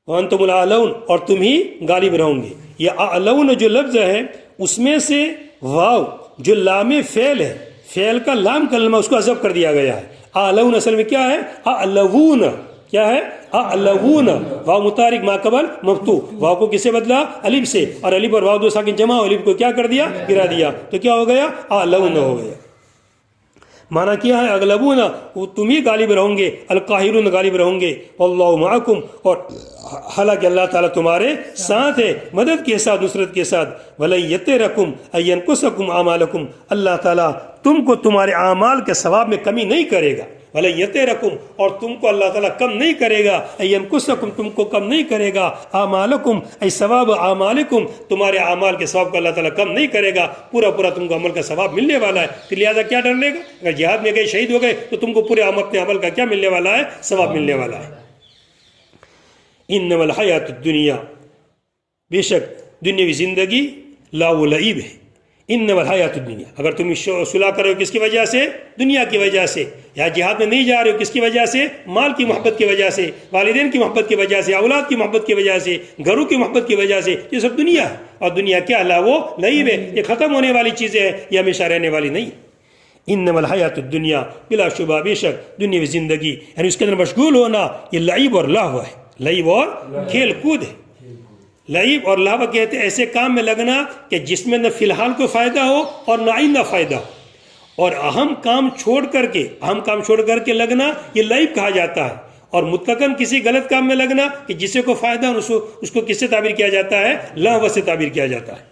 وانتم الاعلون، اور تم ہی غالب رہوں گے. یہ اعلون جو لفظ ہے اس میں سے واو جو لام فعل ہے، فعل کا لام کلمہ اس کو حذف کر دیا گیا ہے. اعلون اصل میں کیا ہے؟ اعلون، کیا ہے؟ اعلون، واو متحرک ما قبل مفتوح. واو کو کسے بدلا؟ الف سے، اور الف اور واو دو ساکن جمع، الف کو کیا کر دیا؟ گرا دیا، تو کیا ہو گیا؟ اعلون ہو گیا. معنی کیا ہے؟ اغلبون، تم ہی غالب رہوں گے، القاہرون غالب رہوں گے، واللہ معکم، اور حالانکہ اللہ تعالیٰ تمہارے ساتھ ہے، مدد کے ساتھ، نصرت کے ساتھ. وَلَن يَتِرَكُمْ أَن يَنقُصَكُمْ أَعْمَالَكُمْ، اللہ تعالیٰ تم کو تمہارے اعمال کے ثواب میں کمی نہیں کرے گا. وَلَن يَتِرَكُمْ، اور تم کو اللہ تعالیٰ کم نہیں کرے گا. أَن يَنقُصَكُمْ، تم کو کم نہیں کرے گا. أَعْمَالَكُمْ، أي ثواب أعمالكم، تمہارے اعمال کے ثواب کو اللہ تعالیٰ کم نہیں کرے گا. پورا تم کو عمل کا ثواب ملنے والا ہے. تو لہٰذا کیا ڈرنے کا؟ اگر جہاد میں گئے شہید ہو گئے تو تم کو پورے اپنے عمل کا کیا ملنے والا ہے؟ ثواب ملنے والا ہے. انما الحیات الدنیا، بے شک دنیاوی زندگی لعب و لعب ہے. انما الحیات الدنیا، اگر تم صلح کرو کس کی وجہ سے؟ دنیا کی وجہ سے. یا جہاد میں نہیں جا رہے ہو کس کی وجہ سے؟ مال کی محبت کی وجہ سے، والدین کی محبت کی وجہ سے، اولاد کی محبت کی وجہ سے، گھروں کی محبت کی وجہ سے. یہ سب دنیا ہے، اور دنیا کیا لعب و لعب ہے، یہ ختم ہونے والی چیزیں ہیں، یہ ہمیشہ رہنے والی نہیں. انما الحیات الدنیا، بلا شبہ بے شک دنیاوی زندگی، یعنی اس کے اندر مشغول ہونا، یہ لعب اور لہو ہے، لعب اور کھیل کود ہے. لعب اور لہو کہتے ہیں ایسے کام میں لگنا کہ جس میں نہ فی الحال کوئی فائدہ ہو اور نہ آئندہ فائدہ ہو. اور اہم کام چھوڑ کر کے لگنا یہ لعب کہا جاتا ہے. اور مطلقاً کسی غلط کام میں لگنا کہ جس سے کوئی فائدہ ہو اس کو کس سے تعبیر کیا جاتا ہے؟ لہو سے تعبیر کیا جاتا ہے.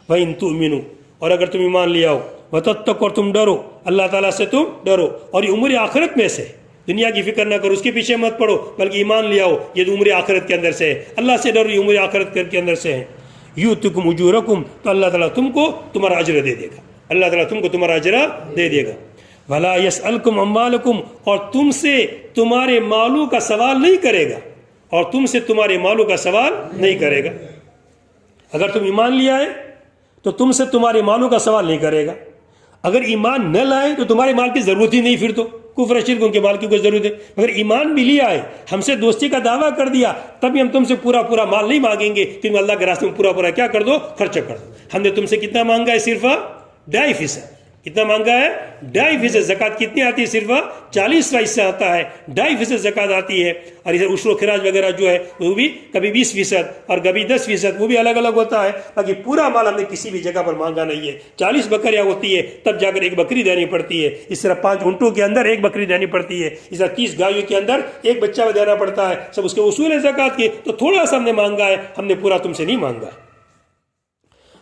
وَإِن تُؤْمِنُوا، اور اگر تم ایمان لے آؤ، وَتَتَّقُوا، اور تم ڈرو، اللہ تعالیٰ سے تم ڈرو. اور یہ امور آخرت میں سے، دنیا کی فکر نہ کرو، اس کے پیچھے مت پڑو، بلکہ ایمان لے آؤ، یہ امور آخرت کے اندر سے ہے. اللہ سے ڈرو، یہ امور آخرت کے اندر سے ہے. یؤتکم اجورکم، تو اللہ تعالیٰ تم کو تمہارا اجر دے دے گا. اللہ تعالیٰ تم کو تمہارا اجر دے دے گا. ولا یسألکم اموالکم، اور تم سے تمہارے مالوں کا سوال نہیں کرے گا، اور تم سے تمہارے مالوں کا سوال نہیں کرے گا. اگر تم ایمان لے آئے تو تم سے تمہارے مالوں کا سوال نہیں کرے گا. اگر ایمان نہ لائے تو تمہارے مال کی ضرورت ہی نہیں، پھر تو کفر شرک ان کے مال کی کوئی ضرورت ہے. مگر ایمان بھی لیا ہے، ہم سے دوستی کا دعویٰ کر دیا، تبھی ہم تم سے پورا مال نہیں مانگیں گے. تم اللہ کے راستے میں پورا کیا کر دو؟ خرچ کر دو. ہم نے تم سے کتنا مانگا ہے؟ صرف 2.5%. کتنا مانگا ہے؟ 2.5%. زکوٰۃ کتنی آتی ہے؟ صرف 40واں حصہ آتا ہے. 2.5% زکوٰۃ آتی ہے. اور ادھر عشر و خراج وغیرہ جو ہے وہ بھی کبھی 20% اور کبھی 10%، وہ بھی الگ الگ ہوتا ہے. باقی پورا مال ہم نے کسی بھی جگہ پر مانگا نہیں ہے. 40 بکریاں ہوتی ہے تب جا کر ایک بکری دینی پڑتی ہے. اس طرح 5 اونٹوں کے اندر ایک بکری دینی پڑتی ہے. اس طرح 30 گایوں کے اندر ایک بچہ دینا پڑتا ہے. سب اس کے اصول ہے زکوٰۃ کے. تو تھوڑا سا ہم نے مانگا ہے، ہم نے پورا تم سے نہیں مانگا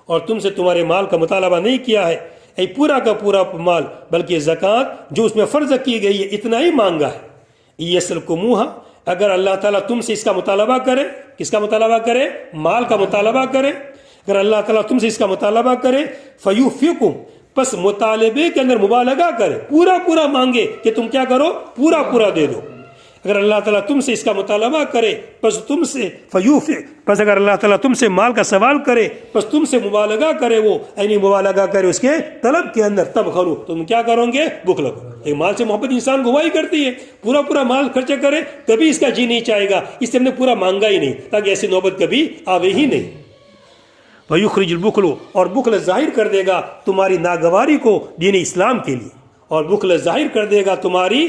اور تم سے تمہارے مال کا مطالبہ نہیں کیا ہے اے پورا کا پورا مال، بلکہ زکوٰۃ جو اس میں فرض کی گئی ہے اتنا ہی مانگا ہے. یسلکموہا، اگر اللہ تعالیٰ تم سے اس کا مطالبہ کرے، کس کا مطالبہ کرے؟ مال کا مطالبہ کرے. اگر اللہ تعالیٰ تم سے اس کا مطالبہ کرے فیوفیکم، پس مطالبے کے اندر مبالغہ کرے، پورا پورا مانگے کہ تم کیا کرو؟ پورا پورا دے دو. اگر اللہ تعالیٰ تم سے اس کا مطالبہ کرے پس تم سے پس اگر اللہ تعالیٰ تم سے مال کا سوال کرے پس تم سے مبالغہ کرے، وہ یعنی مبالغہ کرے اس کے طلب کے اندر، تب خلو تم کیا کرو گے؟ بخل کرو. ایک مال سے محبت انسان کو ہی کرتی ہے. پورا پورا مال خرچہ کرے کبھی اس کا جی نہیں چاہے گا، اس سے ہم نے پورا مانگا ہی نہیں تاکہ ایسی نوبت کبھی آوے ہی نہیں. وَيُخْرِجُ الْبُخْلُ، اور بخل ظاہر کر دے گا تمہاری ناگواری کو دین اسلام کے لیے، اور بخل ظاہر کر دے گا تمہاری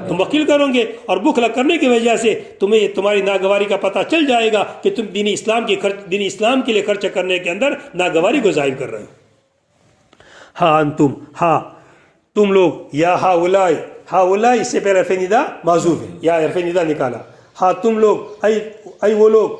تم وکیل کرو گے اور بخل کرنے کی وجہ سے تمہیں تمہاری ناگواری کا پتہ چل جائے گا کہ تم دین اسلام کے لیے خرچ کرنے کے اندر ناگواری کو ظاہر کر رہے ہو. ہاں انتم، ہاں تم لوگ، یا ہاؤلائی اس سے پہلے حرف ندا معذوف ہے، یا حرف ندا نکالا. ہاں تم لوگ، ای وہ لوگ،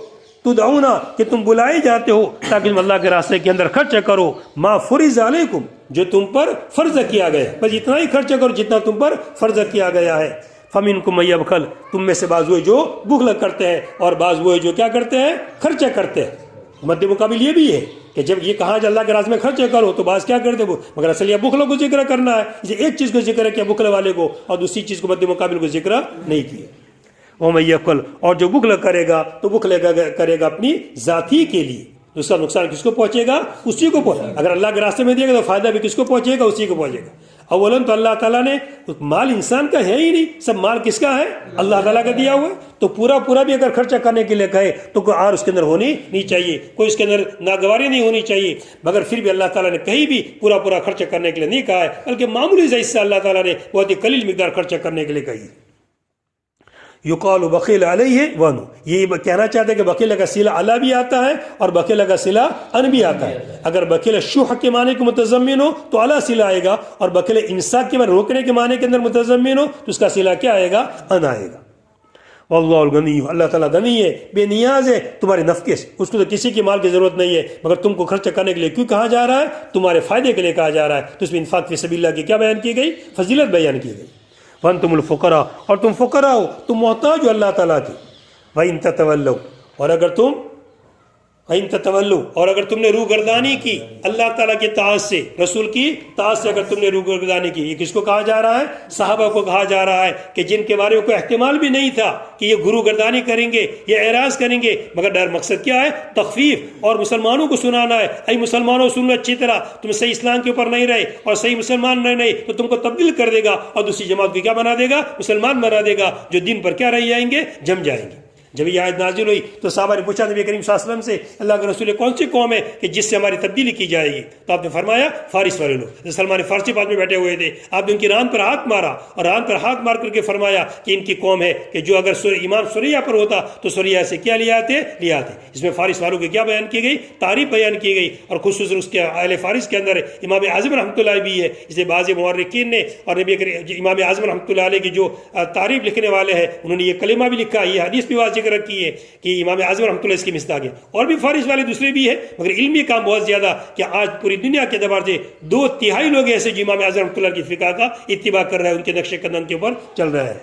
تدعونا کہ تم بلائے جاتے ہو تاکہ تم اللہ کے راستے کے اندر خرچ کرو، ما فرض علیکم، جو تم پر فرض کیا گیا ہے، بس اتنا ہی خرچ کرو جتنا تم پر فرض کیا گیا ہے. فمنکم من یبخل، تم میں سے بعض وہ جو بخل کرتے ہیں اور بعض وہ جو کیا کرتے ہیں؟ خرچہ کرتے ہیں. مد مقابل یہ بھی ہے کہ جب یہ کہا جائے اللہ کے راستے میں خرچ کرو تو بعض کیا کرتے ہیں، مگر اصل یہ بخل کو ذکر کرنا ہے. اسے ایک چیز کو ذکر کیا بخل والے کو اور دوسری چیز کو مد مقابل کو ذکر نہیں کیا. وَمَن یبخل، اور جو بخل کرے گا تو بخل کرے گا اپنی ذاتی کے لیے، اس کا نقصان کس کو پہنچے گا؟ اسی کو پہنچے. اگر اللہ کے راستے میں دے گا تو فائدہ بھی کس کو پہنچے گا؟ اسی کو پہنچے گا. اولاً تو اللہ تعالیٰ نے مال انسان کا ہے ہی نہیں، سب مال کس کا ہے؟ اللہ تعالیٰ کا دیا ہوا ہے. تو پورا پورا بھی اگر خرچہ کرنے کے لیے کہے تو کوئی آر اس کے اندر ہونی نہیں چاہیے، کوئی اس کے اندر ناگواری نہیں ہونی چاہیے. مگر پھر بھی اللہ تعالیٰ نے کہیں بھی پورا پورا خرچہ کرنے کے لیے نہیں کہا ہے، بلکہ معمولی سے حصہ اللہ تعالیٰ نے بہت ہی قلیل مقدار خرچہ کرنے کے لیے کہی. یقال بخیل علیہ ون، یہ کہنا چاہتے ہیں کہ بخیل کا صلہ علی بھی آتا ہے اور بخیل کا صلہ ان بھی آتا ہے. اگر بخیل شح کے معنی کو متضمن ہو تو اعلیٰ صلہ آئے گا، اور بخیل امساک کے معنی روکنے کے معنی کے اندر متضمن ہو تو اس کا صلہ کیا آئے گا؟ ان آئے گا. واللہ الغنی، اللہ تعالیٰ غنی ہے، بے نیاز ہے تمہارے نفع سے، اس کو تو کسی کی مال کی ضرورت نہیں ہے، مگر تم کو خرچ کرنے کے لیے کیوں کہا جا رہا ہے؟ تمہارے فائدے کے لیے کہا جا رہا ہے. تو اس میں انفاق فی سبیل اللہ کی کیا بیان کی گئی؟ فضیلت بیان کی گئی. وانتم الفقراء، اور تم فقراء ہو، تم محتاج ہو اللہ تعالیٰ کی. وَإِن تَتَوَلَّوْا، اور اگر تم نے روگردانی کی اللہ تعالیٰ کی طاعت سے، رسول کی طاعت سے اگر تم نے روگردانی کی، یہ کس کو کہا جا رہا ہے؟ صحابہ کو کہا جا رہا ہے کہ جن کے بارے میں کوئی احتمال بھی نہیں تھا کہ یہ گروگردانی کریں گے، یہ اعراض کریں گے، مگر ڈر مقصد کیا ہے؟ تخفیف اور مسلمانوں کو سنانا ہے. اے مسلمانوں سنو اچھی طرح، تم صحیح اسلام کے اوپر نہیں رہے اور صحیح مسلمان نہیں تو تم کو تبدیل کر دے گا اور دوسری جماعت کو کیا بنا دے گا؟ مسلمان بنا دے گا، جو دین پر کیا رہ جائیں گے؟ جم جائیں گے. جب یہ آیت نازل ہوئی تو صحابہ نے پوچھا نبی کریم صلی اللہ علیہ وسلم سے، اللہ کے رسول کون سی قوم ہے کہ جس سے ہماری تبدیلی کی جائے گی؟ تو آپ نے فرمایا فارس والے لوگ. سلمان فارسی بعد میں بیٹھے ہوئے تھے، آپ نے ان کی ران پر ہاتھ مارا اور ران پر ہاتھ مار کر کے فرمایا کہ ان کی قوم ہے کہ جو اگر ایمان سوریہ پر ہوتا تو سوریہ سے کیا لے آتے. اس میں فارس والوں کی کیا بیان کی گئی؟ تعریف بیان کی گئی، اور خصوصاً اس کے اہل فارس کے اندر امام اعظم رحمۃ اللہ بھی ہے. اس لیے بعض مورخین نے اور نبی امام اعظم رحمۃ اللہ علیہ کی جو تعریف لکھنے والے ہیں انہوں نے یہ کلمہ بھی لکھا، یہ حدیث بھی واضح ذکر کی ہے کہ امام اعظم رحمۃ اللہ اس کی مصداق ہے. اور بھی فارس والے دوسرے بھی ہیں، مگر علمی کام بہت زیادہ کہ آج پوری دنیا کے اعتبار سے 2/3 لوگ ایسے جو امام اعظم رحمۃ اللہ کی فقہ کا اتباع کر رہے ہیں، ان کے نقش قدم کے اوپر چل رہا ہے.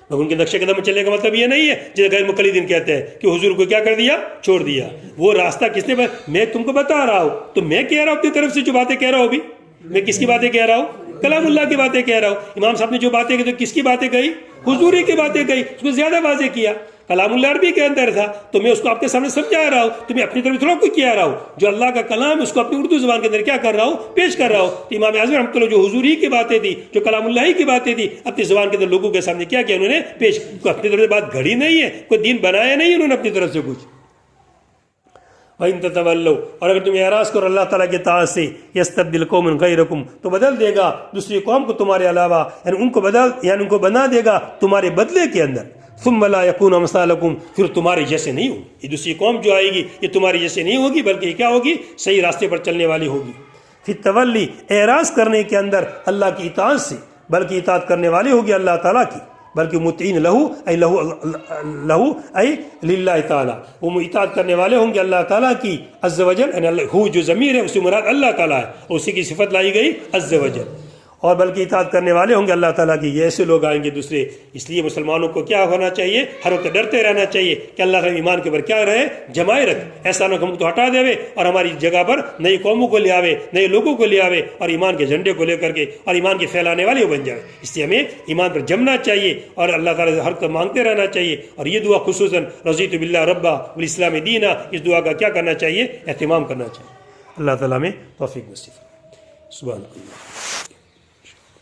مگر ان کے نقش قدم میں چلنے کا مطلب یہ نہیں ہے جیسے غیر مقلدین کہتے ہیں کہ حضور کو کیا کر دیا؟ چھوڑ دیا. وہ راستہ کس نے میں تم کو بتا رہا ہوں، تو میں کہہ رہا ہوں اپنی طرف سے جو باتیں کہہ رہا ہوں، بھی میں کس کی باتیں کہہ رہا ہوں؟ کلام اللہ کی باتیں کہہ رہا ہوں. امام صاحب نے جو باتیں کی تو کس کی باتیں کہی؟ حضوری کی باتیں کہی، اس کو زیادہ واضح کیا. کلام اللہ عربی کے اندر تھا تو میں اس کو آپ کے سامنے سمجھا رہا ہوں، تو میں اپنی طرف تھوڑا کوئی کہہ رہا ہوں. جو اللہ کا کلام اس کو اپنی اردو زبان کے اندر کیا کر رہا ہوں؟ پیش کر رہا ہوں. تو امام اعظم رحمۃ اللہ جو حضور ہی کی باتیں تھی، جو کلام اللہ ہی کی باتیں تھی، اپنی زبان کے اندر لوگوں کے سامنے کیا انہوں نے پیش. اپنی طرف سے بات گھڑی نہیں ہے، کوئی دین بنایا نہیں انہوں نے اپنی طرف سے کچھ. وَإِن تَتَوَلَّوْا اور اگر تم اعراض کرو اللہ تعالیٰ کے اطاعت سے يَسْتَبْدِلْ قَوْمًا غَيْرَكُمْ تو بدل دے گا دوسری قوم کو تمہارے علاوہ، یعنی ان کو بنا دے گا تمہارے بدلے کے اندر. ثُمَّ لَا يَكُونُ أَمْثَالَكُمْ پھر تمہارے جیسے نہیں ہوگی. یہ دوسری قوم جو آئے گی یہ تمہاری جیسے نہیں ہوگی بلکہ یہ کیا ہوگی؟ صحیح راستے پر چلنے والی ہوگی. پھر تولی اعراض کرنے کے اندر اللہ کی اطاعت سے، بلکہ اطاعت کرنے والے ہوگی اللہ تعالیٰ کی، بلکہ مطیعین لہو ای للہ تعالیٰ، وہ اطاعت کرنے والے ہوں گے اللہ تعالیٰ کی عز وجل. یعنی ہو جو ضمیر ہے اس سے مراد اللہ تعالیٰ ہے اور اسی کی صفت لائی گئی عز وجل. اور بلکہ اطاعت کرنے والے ہوں گے اللہ تعالیٰ کی. یہ ایسے لوگ آئیں گے دوسرے. اس لیے مسلمانوں کو کیا ہونا چاہیے؟ ہر وقت ڈرتے رہنا چاہیے کہ اللہ تعالیٰ ایمان کے اوپر کیا رہے؟ جمائے رکھ. ایسا نہ ہم کو ہٹا دے اور ہماری جگہ پر نئی قوموں کو لے آوے، نئے لوگوں کو لے آوے اور ایمان کے جھنڈے کو لے کر کے اور ایمان کے پھیلانے والے بن جائے. اس لیے ہمیں ایمان پر جمنا چاہیے اور اللہ تعالیٰ سے ہر وقت مانگتے رہنا چاہیے. اور یہ دعا خصوصاً رضیت باللہ ربا والاسلام دینا، اس دعا کا کیا کرنا چاہیے؟ اہتمام کرنا چاہیے. اللہ تعالیٰ میں توفیق نصیب. سبحان اللہ.